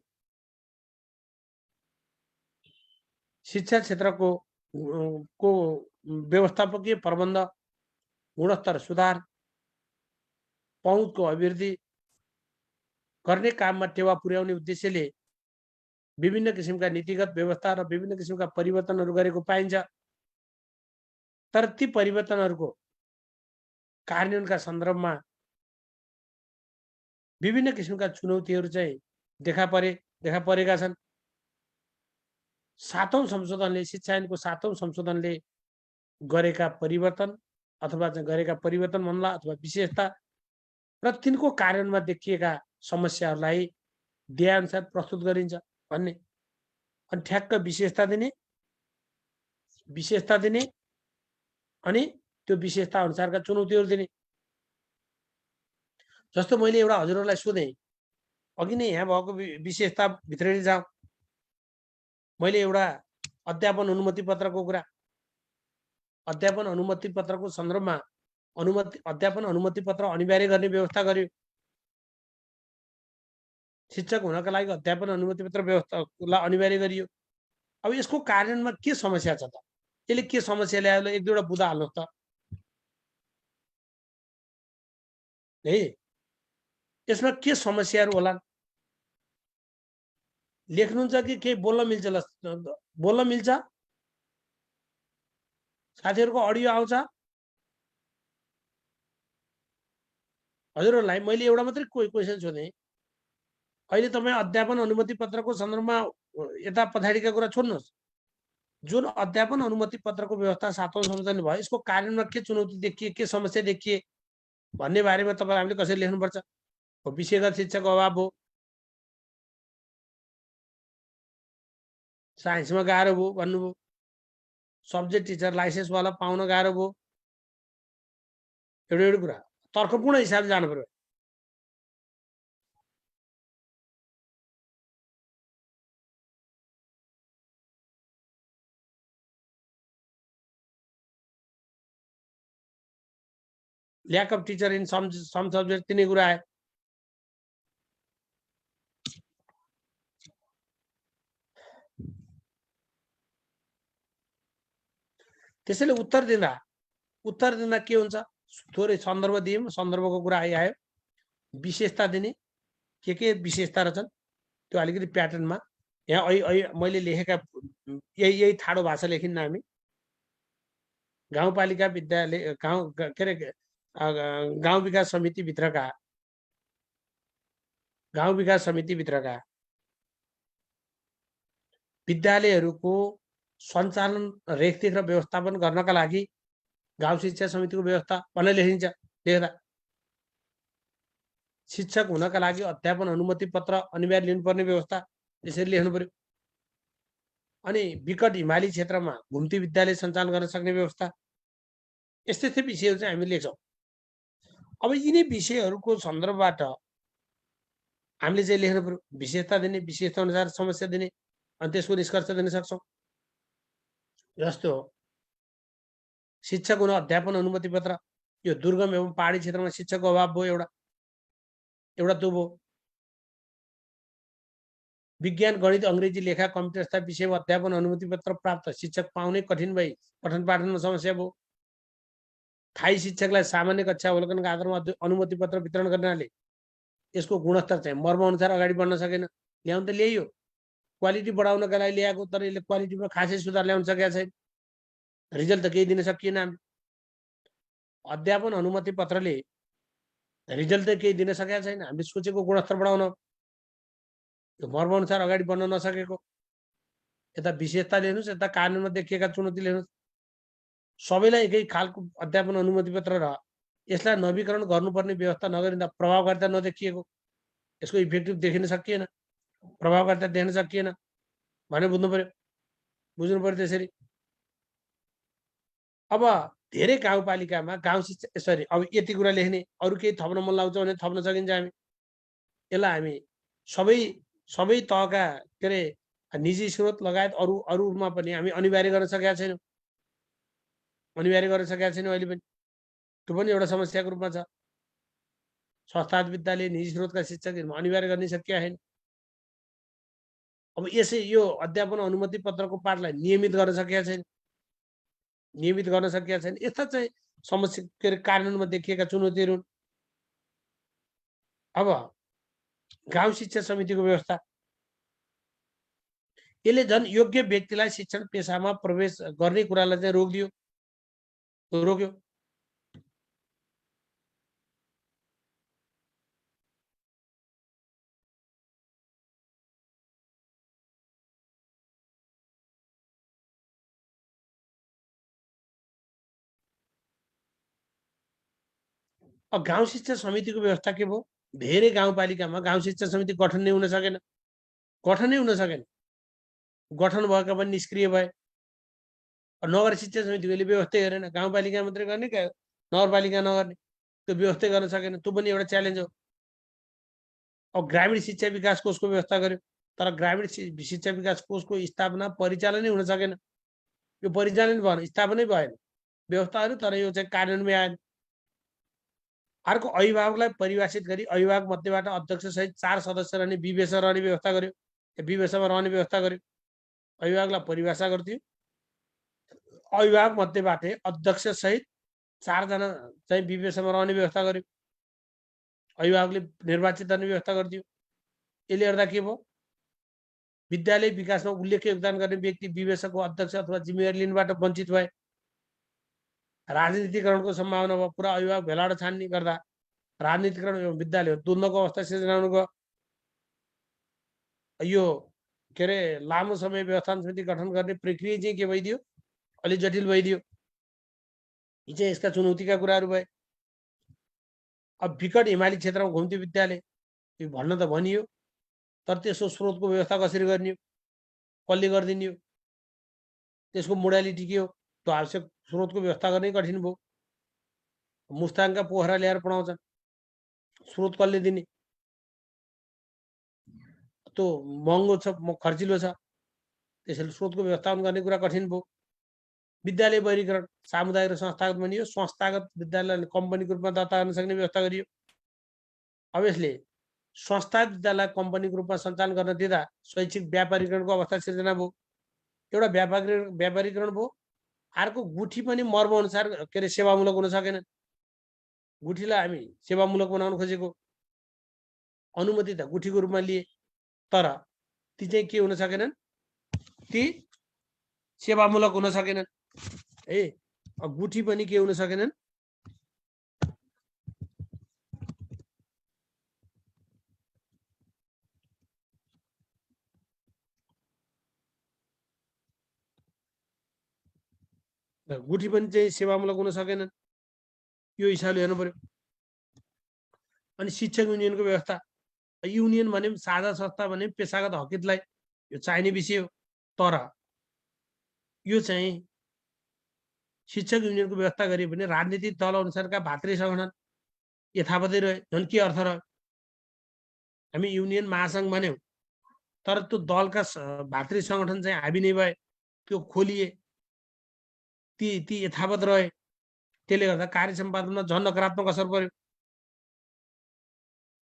शिक्षा क्षेत्रको को व्यवस्थापकीय प्रबन्ध, गुणस्तर सुधार, पहुँचको अभिवृद्धि गर्ने काममा टेवा पुर्याउने उद्देश्यले विभिन्न किसिमका नीतिगत व्यवस्था र विभिन्न किसिमका परिवर्तनहरू गरेको पाइन्छ। तर ती परिवर्तनहरूको कार्यान्वयनका सन्दर्भमा विभिन्न किसिमका चुनौतीहरू चाहिँ देखा परेका छन्। 7औं संशोधनले, शिक्षा ऐनको 7औं संशोधनले गरेका परिवर्तन अथवा चाहिँ गरेका परिवर्तन भन्ला अथवा विशेषता र तिनको कार्यान्वयनमा देखिएका समस्याहरूलाई दिएअनुसार प्रस्तुत गरिन्छ भन्ने। अनि ठ्याक्क विशेषता दिने अनि त्यो विशेषता अनुसारका चुनौतीहरू दिने। जस्तो मैले एउटा हजुरहरूलाई सोधेँ, अघि नै यहाँ भएको विशेषता भित्र जाउँ। मैले एउटा अध्यापन अनुमति पत्रको कुरा, अध्यापन अनुमति पत्रको सन्दर्भमा अध्यापन अनुमति पत्र अनिवार्य गर्ने व्यवस्था गर्यो। शिक्षक हुनका लागि अध्यापन अनुमति पत्र व्यवस्थालाई अनिवार्य गरियो। अब यसको कार्यान्वयनमा के समस्या छ त? यसले के समस्या ल्यायो? एक दुईवटा बुझा हाल्नुहोस् त है। यसमा के समस्याहरू होलान्? लेख्नुहुन्छ कि केही बोल्न मिल्छ? बोल्न मिल्छ? साथीहरूको अडियो आउँछ? हजुरहरूलाई मैले एउटा मात्रै क्वेसन सोधेँ। अहिले तपाईँ अध्यापन अनुमति पत्रको सन्दर्भमा यता पछाडिका कुरा छोड्नुहोस्। जुन अध्यापन अनुमति पत्रको व्यवस्था 7औं संशोधन भयो, यसको कार्यान्वयनमा के चुनौती देखिए, के समस्या देखिए भन्ने बारेमा तपाईँ हामीले कसरी लेख्नुपर्छ? विषयगत शिक्षाको अभाव हो, साइन्समा गाह्रो भयो भन्नुभयो, सब्जेक्ट टिचर लाइसेन्सवाला पाउन गाह्रो भयो, एउटा कुरा तर्कपूर्ण हिसाबले जानु पर्यो। Lack of teacher in some subject तिनै कुरा आयो। त्यसैले उत्तर दिँदा के हुन्छ, थोरै सन्दर्भ दियौँ, सन्दर्भको कुरा आयो, विशेषता दिने, के विशेषता रहेछन् त्यो अलिकति प्याटर्नमा यहाँ मैले लेखेका यही ठाडो भाषा लेखिन्न हामी। गाउँपालिका विद्यालय गाउँ के अरे गाउँ विकास समितिभित्रका विद्यालयहरूको सञ्चालन, रेखदेख र व्यवस्थापन गर्नका लागि गाउँ शिक्षा समितिको व्यवस्था भनेर लेखिन्छ। लेख्दा शिक्षक हुनका लागि अध्यापन अनुमति पत्र अनिवार्य लिनुपर्ने व्यवस्था यसरी लेख्नु पर्यो। अनि विकट हिमाली क्षेत्रमा घुम्ती विद्यालय सञ्चालन गर्न सक्ने व्यवस्था, यस्तै विषयहरू चाहिँ हामी लेख्छौँ। अब यिनै विषयहरूको सन्दर्भबाट हामीले चाहिँ लेख्नु पर्यो, विशेषता दिने, विशेषता अनुसार समस्या दिने, अनि त्यसको निष्कर्ष दिन सक्छौँ। जस्तो शिक्षक हुन अध्यापन अनुमति पत्र, यो दुर्गम एवं पहाडी क्षेत्रमा शिक्षकको अभाव भयो, एउटा त्यो भयो। विज्ञान, गणित, अङ्ग्रेजी, लेखा, कम्प्युटर जस्ता विषयमा अध्यापन अनुमति पत्र प्राप्त शिक्षक पाउनै कठिन भई पठन पाठनमा समस्या भयो। थाई शिक्षकलाई सामान्य कक्षा अवलोकनका आधारमा अनुमति पत्र वितरण गर्नाले यसको गुणस्तर चाहिँ मर्म अनुसार अगाडि बढ्न सकेन। ल्याउन त ल्याइयो, क्वालिटी बढाउनका लागि ल्याएको, तर यसले क्वालिटीमा खासै सुधार ल्याउन सकेका छैन, रिजल्ट त केही दिन सकिएन। हामी अध्यापन अनुमति पत्रले रिजल्ट त केही दिन सकेका छैन। हामीले सोचेको गुणस्तर बढाउन मर्म अनुसार अगाडि बढ्न नसकेको, यता विशेषता लेख्नुहोस्, यता कानुनमा देखिएका चुनौती लेख्नुहोस्। सबैलाई एकै खालको अध्यापन अनुमति पत्र र यसलाई नवीकरण गर्नुपर्ने व्यवस्था नगरिँदा प्रभावकारिता नदेखिएको, यसको इफेक्टिभ देखिन सकिएन, प्रभावकारिता देख्न सकिएन भने बुझ्नु पर्यो त्यसरी। अब धेरै गाउँपालिकामा गाउँ शिक्षा अब यति कुरा लेख्ने, अरू केही थप्न मन लाग्छ भने थप्न सकिन्छ। हामी यसलाई हामी सबै तहका के अरे निजी स्रोत लगायत अरूमा पनि हामी अनिवार्य गर्न सकेका छैनौँ। अहिले पनि त्यो पनि एउटा समस्याको रूपमा छ। संस्थागत विद्यालय, निजी स्रोतका शिक्षकहरूमा अनिवार्य गर्न सकिया छैन। अब यसै यो अध्यापन अनुमति पत्रको पाठलाई नियमित गर्न सकिया छैन। यस्ता चाहिँ समस्या के अरे कानुनमा देखिएका चुनौतीहरू। अब गाउँ शिक्षा समितिको व्यवस्था, यसले झन् योग्य व्यक्तिलाई शिक्षण पेसामा प्रवेश गर्ने कुरालाई चाहिँ रोक्यो। अब गाउँ शिक्षा समितिको व्यवस्था के भयो, धेरै गाउँपालिकामा गाउँ शिक्षा समिति गठन नै हुन सकेन। गठन भएका पनि निष्क्रिय भए। नगर शिक्षा समितिको यसले व्यवस्था गरेन, गाउँपालिका मात्रै गर्ने, नगरपालिका नगर्ने, त्यो व्यवस्था गर्न सकेन। त्यो पनि एउटा च्यालेन्ज हो। अब ग्रामीण शिक्षा विकास कोषको व्यवस्था गर्यो, तर ग्रामीण शिक्षा विकास कोषको स्थापना परिचालनै हुन सकेन। यो परिचालन भएन, स्थापनै भएन, व्यवस्थाहरू, तर यो चाहिँ कार्यान्वयन आएन। अर्को अभिभावकलाई परिभाषित गरी अभिभावक मध्येबाट अध्यक्ष सहित 4 सदस्य रहने विवेशमा रहने व्यवस्था गर्यो। अभिभावकलाई परिभाषा गरिदियो, अभिभावक मध्येबाट अध्यक्ष सहित 4 जना चाहिँ विवेशमा रहने व्यवस्था गर्यो। अभिभावकले निर्वाचित गर्ने व्यवस्था गरिदियो। यसले गर्दा के भयो, विद्यालय विकासमा उल्लेख्य योगदान गर्ने व्यक्ति विवेशकको अध्यक्ष अथवा जिम्मेवारी लिनबाट वञ्चित भए। राजनीतिकरणको सम्भावना भयो। पुरा अभिभावक भेलाड छान्ने गर्दा राजनीतिकरण एवं विद्यालय द्वन्द्वको अवस्था सिर्जना हुनु गयो। यो के अरे लामो समय व्यवस्थापन समिति गठन गर्ने प्रक्रिया चाहिँ के भइदियो, अलि जटिल भइदियो। यी चाहिँ यसका चुनौतीका कुराहरू भए। अब विकट हिमाली क्षेत्रमा घुम्ती विद्यालय, यो भन्न त भनियो, तर त्यसको स्रोतको व्यवस्था कसरी गर्ने हो, कसले गरिदिने हो, त्यसको मोडालिटी के हो, त्यो आवश्यक स्रोतको व्यवस्था गर्नै कठिन भयो। मुस्ताङका पोखरा ल्याएर पढाउँछन्, स्रोत कसले दिने, त्यो महँगो छ, खर्चिलो छ, त्यसैले स्रोतको व्यवस्थापन गर्ने कुरा कठिन भयो। विद्यालय वर्गीकरण सामुदायिक र संस्थागत बनियो। संस्थागत विद्यालय कम्पनीको रूपमा दर्ता गर्न सक्ने व्यवस्था गरियो। अब यसले संस्थागत विद्यालय कम्पनीको रूपमा सञ्चालन गर्न दिँदा शैक्षिक व्यापारीकरणको अवस्था सिर्जना भयो। एउटा व्यापारीकरण भयो। अर्को गुठी पनि मर्म अनुसार के अरे सेवामूलक हुन सकेन। गुठीलाई हामी सेवामूलक बनाउन खोजेको, अनुमति त गुठीको रूपमा लिए, तर ती चाहिँ के हुन सकेनन्, ती सेवामूलक हुन सकेनन् है। गुठी पनि के हुन सकेनन्, गुठी पनि चाहिँ सेवामूलक हुन सकेनन्। यो हिसाबले हेर्नु पर्यो। अनि शिक्षक युनियनको व्यवस्था, युनियन भने साझा संस्था भने पेशागत हकितलाई यो चाहिने विषय हो। तर यो चाहिँ शिक्षक युनियनको व्यवस्था गरियो भने राजनीतिक दल अनुसारका भातृ सङ्गठन यथावतै रहे। झन् के अर्थ रह्यो, हामी युनियन महासङ्घ भन्यौँ, तर त्यो दलका भातृ सङ्गठन चाहिँ हाबी नै भए, त्यो खोलिए, ती यथावत रहे। त्यसले गर्दा कार्य सम्पादनमा झन् नकारात्मक असर पर्यो।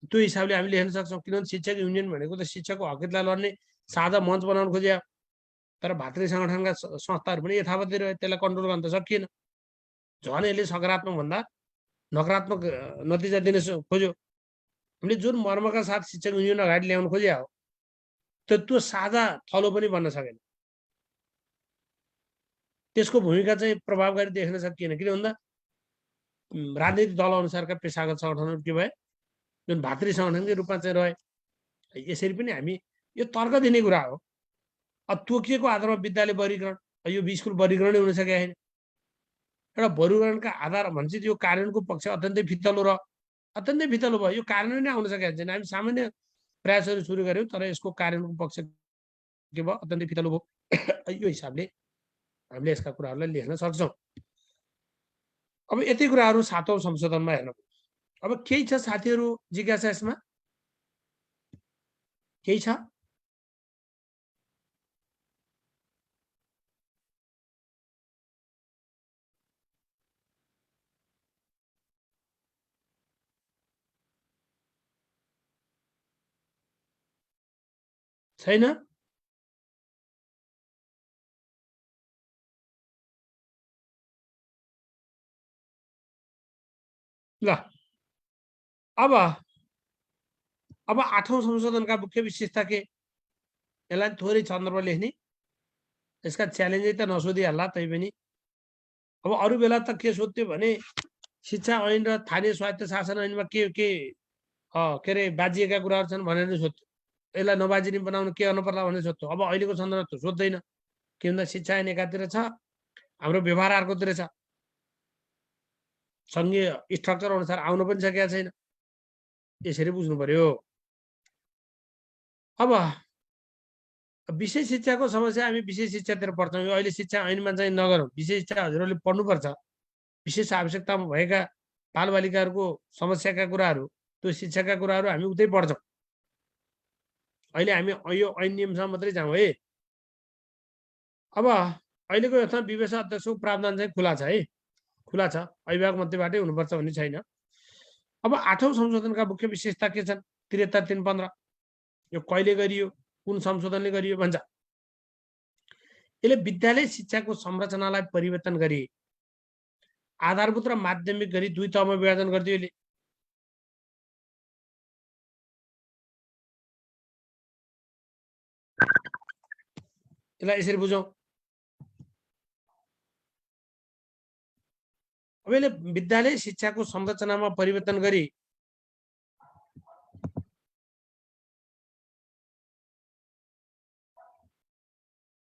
त्यो हिसाबले हामीले हेर्न सक्छौँ। किनभने शिक्षक युनियन भनेको त शिक्षकको हकितलाई लड्ने साझा मञ्च बनाउन खोज्यो, तर भातृ सङ्गठनका संस्थाहरू पनि यथावतै रहे। त्यसलाई कन्ट्रोल गर्न त सकिएन। झन् यसले सकारात्मक भन्दा नकारात्मक नतिजा दिन खोज्यो। हामीले जुन मर्मका साथ शिक्षक युनियन अगाडि ल्याउन खोज्या हो, त्यो साझा थलो पनि बन्न सकेन। त्यसको भूमिका चाहिँ प्रभावकारी देख्न सकिएन। किन भन्दा राजनीतिक दल अनुसारका पेशागत सङ्गठनहरू के भए, जुन भातृ सङ्गठनकै रूपमा चाहिँ रहे। यसरी पनि हामी यो तर्क दिने कुरा हो। तोकिएको आधारमा विद्यालय वर्गीकरण, यो स्कुल वर्गीकरणै हुन सकेको छैन। एउटा वर्गीकरणका आधार भन्छ यो कार्यान्वयनको पक्ष अत्यन्तै फितलो र अत्यन्तै फितलो भयो। यो कार्यान्वयन नै आउन सकेको छैन। हामी सामान्य प्रयासहरू सुरु गऱ्यौँ, तर यसको कार्यान्वयनको पक्ष के भयो, अत्यन्तै फितलो भयो। यो हिसाबले हामीले यसका कुराहरूलाई लेख्न सक्छौँ। अब यति कुराहरू 7औं संशोधनमा हेर्नु। अब केही छ साथीहरू जिज्ञासा यसमा, केही छ? छैन? ल अब 8औं संशोधनका मुख्य विशेषता के, यसलाई थोरै सन्दर्भ लेख्ने। यसका च्यालेन्जै त नसोधिहाल्ला, तै पनि अब अरू बेला त के सोध्यो भने शिक्षा ऐन र स्थानीय स्वायत्त शासन ऐनमा के अरे बाजिएका कुराहरू छन् भनेर सोध्यो। यसलाई नबाजिने बनाउन के गर्नु पर्ला भनेर सोध्यो। अब अहिलेको सन्दर्भ त सोध्दैन। के भन्दा शिक्षा ऐन एकातिर छ, हाम्रो व्यवहार अर्कोतिर छ। सङ्घीय स्ट्रक्चर अनुसार आउन पनि सकेका छैन। यसरी बुझ्नु पर्यो। अब विषय शिक्षाको समस्या, हामी विषय शिक्षातिर पढ्छौँ। यो अहिले शिक्षा ऐनमा चाहिँ नगरौँ। विषय शिक्षा हजुरहरूले पढ्नुपर्छ। विशेष आवश्यकतामा भएका बालबालिकाहरूको समस्याका कुराहरू, त्यो शिक्षाका कुराहरू हामी उतै पढ्छौँ। अहिले हामी यो ऐन नियमसम्म मात्रै जाउँ है। अब अहिलेको यसमा विवेचना अध्यक्षको प्रावधान चाहिँ खुला छ है, खुला छ। अभिभावक मध्येबाटै हुनुपर्छ भन्ने छैन। अब 8औं संशोधनका मुख्य विशेषता के छन्? 73-315 यो कहिले गरियो, कुन संशोधनले गरियो भन्छ। यसले विद्यालय शिक्षाको संरचनालाई परिवर्तन गरी आधारभूत र माध्यमिक गरी 2 तहमा विभाजन गरिदियो। यसलाई यसरी बुझौँ। अब यसले विद्यालय शिक्षाको संरचनामा परिवर्तन गरी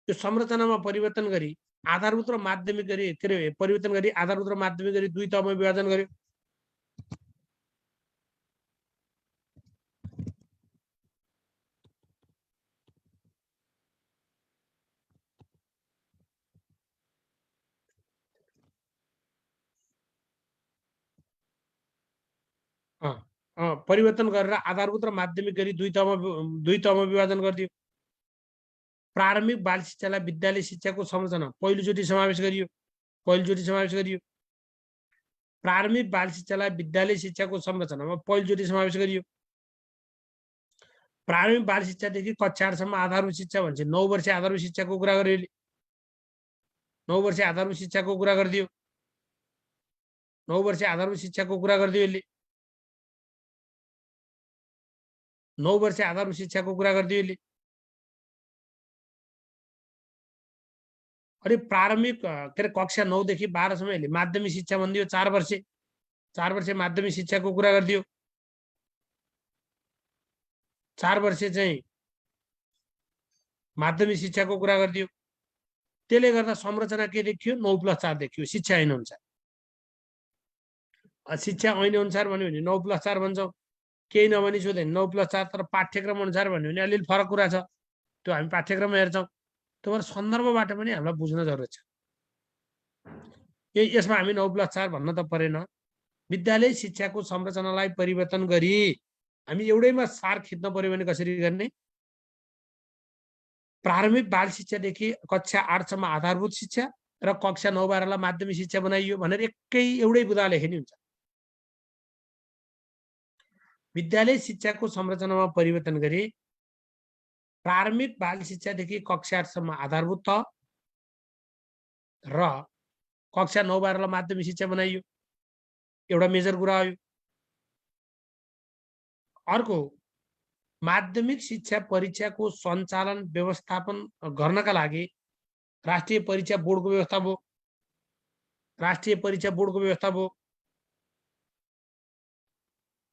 यो संरचनामा परिवर्तन गरी आधारभूत र माध्यमिक गरी के अरे परिवर्तन गरी आधारभूत र माध्यमिक गरी 2 तहमा विभाजन गर्यो। परिवर्तन गरेर आधारभूत र माध्यमिक गरी 2 तहमा विभाजन गरिदियो। प्रारम्भिक बाल शिक्षालाई विद्यालय शिक्षाको संरचना पहिलोचोटि समावेश गरियो। पहिलोचोटि समावेश गरियो। प्रारम्भिक बाल शिक्षालाई विद्यालय शिक्षाको संरचनामा पहिलोचोटि समावेश गरियो। प्रारम्भिक बाल शिक्षादेखि कक्षा 8 सम्म आधारभूत शिक्षा भन्छ। 9 वर्ष आधारभूत शिक्षाको कुरा गर्यो यसले। 9 वर्ष आधारभूत शिक्षाको कुरा गरिदियो। 9 वर्ष आधारभूत शिक्षाको कुरा गरिदियो यसले। 9 वर्ष आधारभूत शिक्षाको कुरा गरिदियो यसले। अनि प्रारम्भिक के अरे कक्षा 9 देखि 12 सम्म यसले माध्यमिक शिक्षा भनिदियो। 4 वर्ष माध्यमिक शिक्षाको कुरा गरिदियो। 4 वर्ष चाहिँ माध्यमिक शिक्षाको कुरा गरिदियो। त्यसले गर्दा संरचना के देखियो? 9+4 देखियो शिक्षा ऐन अनुसार। शिक्षा ऐन अनुसार भन्यो भने 9+4 भन्छौँ। केही नभनी सोध्यो 9+4, तर पाठ्यक्रम अनुसार भन्यो भने अलिअलि फरक कुरा छ। त्यो हामी पाठ्यक्रममा हेर्छौँ। त्यो सन्दर्भबाट पनि हामीलाई बुझ्न जरुरत छ। यसमा हामी 9+4 भन्न त परेन। विद्यालय शिक्षाको संरचनालाई परिवर्तन गरी हामी एउटैमा सार खिच्न पर्यो भने कसरी गर्ने? प्रारम्भिक बाल शिक्षादेखि कक्षा 8 सम्म आधारभूत शिक्षा र कक्षा 9-12 लाई माध्यमिक शिक्षा बनाइयो भनेर एउटै बुदा लेखिने हुन्छ। विद्यालय शिक्षाको संरचनामा परिवर्तन गरी प्रारम्भिक बाल शिक्षादेखि कक्षा 8 सम्म आधारभूत तह र कक्षा 9-12 लाई माध्यमिक शिक्षा बनाइयो। एउटा मेजर कुरा आयो। अर्को, माध्यमिक शिक्षा परीक्षाको सञ्चालन व्यवस्थापन गर्नका लागि राष्ट्रिय परीक्षा बोर्डको व्यवस्था भयो। राष्ट्रिय परीक्षा बोर्डको व्यवस्था भयो।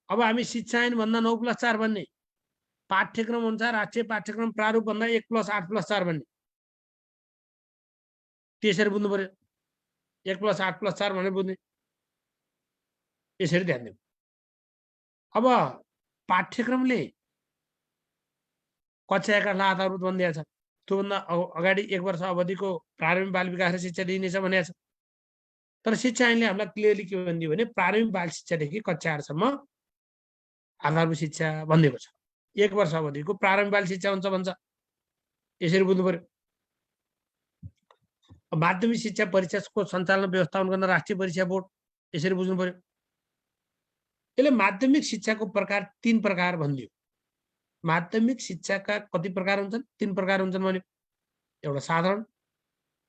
अब हामी शिक्षा ऐन भन्दा 9+4 भन्ने, पाठ्यक्रम अनुसार राष्ट्रिय पाठ्यक्रम प्रारूप भन्दा 1+8+4 भन्ने, त्यसरी बुझ्नु पर्यो। 1+8+4 भनेर बुझ्ने, यसरी ध्यान दिनु। अब पाठ्यक्रमले कक्षा 11 आधारभूत भनिदिएको छ। त्योभन्दा अगाडि 1 वर्ष अवधिको प्रारम्भिक बाल विकास र शिक्षा दिइनेछ भनेको छ। तर शिक्षा ऐनले हामीलाई क्लियरली के भनिदियो भने प्रारम्भिक बाल शिक्षादेखि कक्षा 8 सम्म आधारभूत शिक्षा भनिदिएको छ। 1 वर्ष अवधिको प्रारम्भिक बाल शिक्षा हुन्छ भन्छ। यसरी बुझ्नु पर्यो। माध्यमिक शिक्षा परीक्षाको सञ्चालन व्यवस्थापन गर्न राष्ट्रिय परीक्षा बोर्ड, यसरी बुझ्नु पर्यो। यसले माध्यमिक शिक्षाको प्रकार 3 प्रकार भनिदियो। माध्यमिक शिक्षाका कति प्रकार हुन्छन्? 3 प्रकार हुन्छन् भन्यो। एउटा साधारण,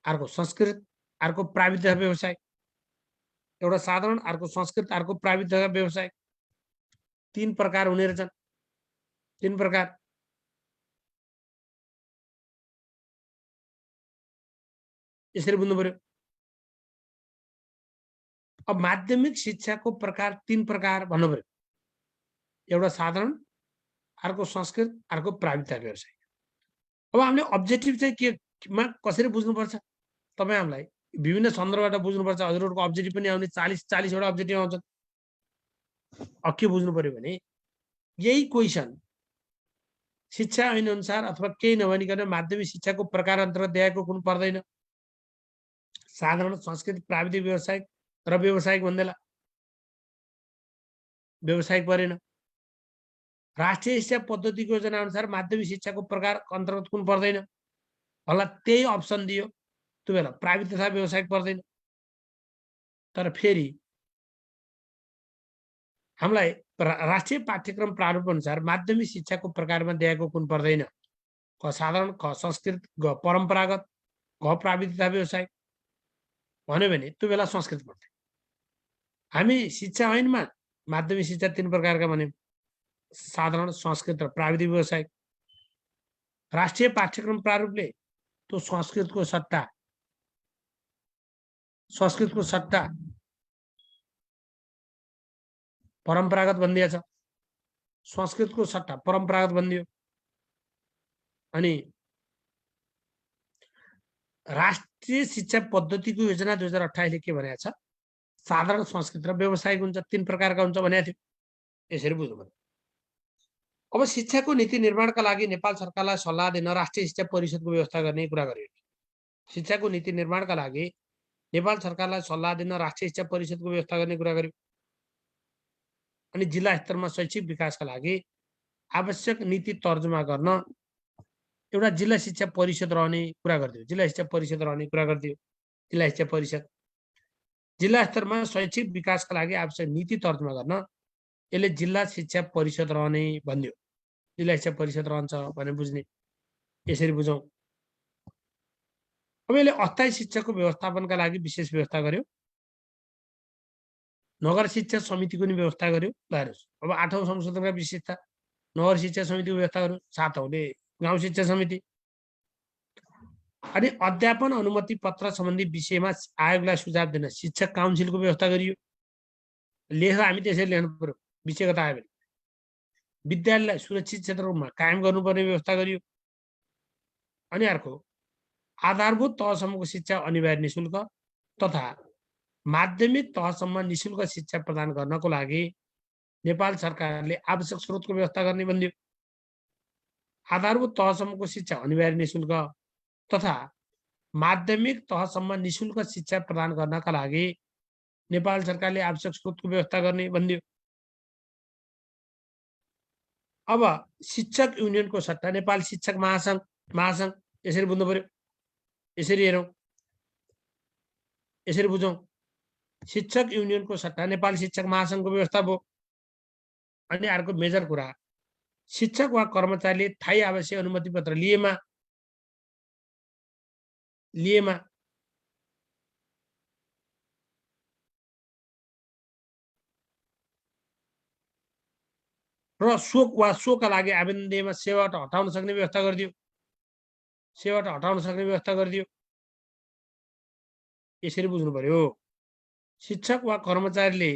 अर्को संस्कृत, अर्को प्राविधिक तथा व्यवसायिक। एउटा साधारण, अर्को संस्कृत, अर्को प्राविधिक तथा व्यवसायिक। 3 प्रकार हुने रहेछन्। 3 प्रकार। यसरी बुझ्नु पर्यो। अब माध्यमिक शिक्षाको प्रकार 3 प्रकार भन्नु पर्यो। एउटा साधारण, अर्को संस्कृत, अर्को प्राविधिक तथा व्यवसायिक। अब हामीले अब्जेक्टिभ चाहिँ केमा कसरी बुझ्नुपर्छ? तपाईँ हामीलाई विभिन्न सन्दर्भबाट बुझ्नुपर्छ। हजुरहरूको अब्जेक्टिभ पनि आउने 40 वटा अब्जेक्टिभ आउँछन्। अब के बुझ्नु पर्यो भने यही क्वेसन शिक्षा ऐन अनुसार अथवा केही नभनिकन माध्यमिक शिक्षाको प्रकार अन्तर्गत दिएको कुन पर्दैन? साधारण, संस्कृत, प्राविधिक, व्यवसायिक र व्यवसायिक भन्दैला व्यवसायिक परेन। राष्ट्रिय शिक्षा पद्धतिको योजना अनुसार माध्यमिक शिक्षाको प्रकार अन्तर्गत कुन पर्दैन? होला त्यही अप्सन दियो। त्यो बेला प्राविधिक तथा व्यवसायिक पर्दैन। तर फेरि हामीलाई राष्ट्रिय पाठ्यक्रम प्रारूप अनुसार माध्यमिक शिक्षाको प्रकारमा दिएको कुन पर्दैन? क साधारण, ख संस्कृत, ग परम्परागत, घ प्राविधिक तथा व्यवसायिक भन्यो भने त्यो बेला संस्कृत पढ्थ्यो। हामी शिक्षा ऐनमा माध्यमिक शिक्षा 3 प्रकारका भन्यौँ। साधारण, संस्कृत र प्राविधिक व्यवसायिक। राष्ट्रिय पाठ्यक्रम प्रारूपले त्यो संस्कृतको सट्टा परम्परागत भनिदिएछ। संस्कृतको सट्टा परम्परागत भनिदियो। अनि राष्ट्रिय शिक्षा पद्धतिको योजना 2028 ले के भनेको छ? साधारण, संस्कृत र व्यवसायिक हुन्छ, 3 प्रकारका हुन्छ भनेको थियो। यसरी बुझ्नु पर्यो। अब शिक्षाको नीति निर्माणका लागि नेपाल सरकारलाई सल्लाह दिन राष्ट्रिय शिक्षा परिषदको व्यवस्था गर्ने कुरा गरियो। शिक्षाको नीति निर्माणका लागि नेपाल सरकारलाई सल्लाह दिन राष्ट्रिय शिक्षा परिषदको व्यवस्था गर्ने कुरा गरियो। अनि जिल्ला स्तरमा शैक्षिक विकासका लागि आवश्यक नीति तर्जुमा गर्न एउटा जिल्ला शिक्षा परिषद रहने कुरा गरिदियो। जिल्ला शिक्षा परिषद रहने कुरा गरिदियो। जिल्ला शिक्षा परिषद जिल्ला स्तरमा शैक्षिक विकासका लागि आवश्यक नीति तर्जुमा गर्न यसले जिल्ला शिक्षा परिषद रहने भन्यो। जिल्ला शिक्षा परिषद रहन्छ भने बुझ्ने, यसरी बुझौँ। अब यसले अस्थायी शिक्षाको व्यवस्थापनका लागि विशेष व्यवस्था गर्यो। नगर शिक्षा समितिको नि व्यवस्था गर्यो। हेर्नुहोस्, अब 8औं संशोधनका विशेषता नगर शिक्षा समितिको व्यवस्था गर्यो, 7औंले गाउँ शिक्षा समिति। अनि अध्यापन अनुमति पत्र सम्बन्धी विषयमा आयोगलाई सुझाव दिन शिक्षक काउन्सिलको व्यवस्था गरियो। लेखेर हामी त्यसरी लेख्नु पर्यो विषयगत आयो भने। विद्यालयलाई सुरक्षित क्षेत्रमा कायम गर्नुपर्ने व्यवस्था गरियो। अनि अर्को आधारभूत तहसम्मको शिक्षा अनिवार्य निशुल्क तथा माध्यमिक तहसम्म निशुल्क शिक्षा प्रदान गर्नको लागि नेपाल सरकारले आवश्यक स्रोतको व्यवस्था गर्ने भन्यो। आधारभूत तहसम्मको शिक्षा अनिवार्य निशुल्क तथा माध्यमिक तहसम्म निशुल्क शिक्षा प्रदान गर्नका लागि नेपाल सरकारले आवश्यक स्रोतको व्यवस्था गर्ने भन्यो। अब शिक्षक युनियनको सट्टा नेपाल शिक्षक महासंघ यसरी बुझ्नु पर्यो। यसरी हेरौँ, यसरी बुझौँ। शिक्षक युनियनको सट्टा नेपाल शिक्षक महासंघको व्यवस्था भयो। अनि अर्को मेजर कुरा, शिक्षक वा कर्मचारीले स्थायी आवश्यक अनुमति पत्र लिएमा र शोक वा शोका लागि आवेदन दिएमा सेवाबाट हटाउन सक्ने व्यवस्था गरिदियो। सेवाबाट हटाउन सक्ने व्यवस्था गरिदियो। यसरी बुझ्नु पर्यो। शिक्षक वा कर्मचारीले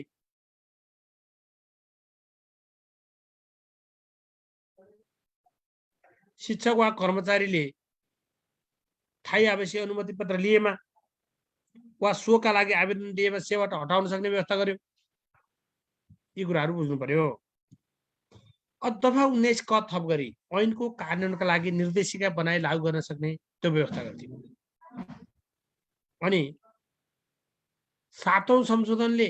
स्थायी आवश्यक अनुमति पत्र लिएमा वा शोका लागि आवेदन दिएमा सेवाबाट हटाउन सक्ने व्यवस्था गर्यो। यी कुराहरू बुझ्नु पर्यो। दफा 19 क थप गरी ऐनको कार्यान्वयनका लागि निर्देशिका बनाई लागू गर्न सक्ने त्यो व्यवस्था गरिदियो। अनि 7औं संशोधनले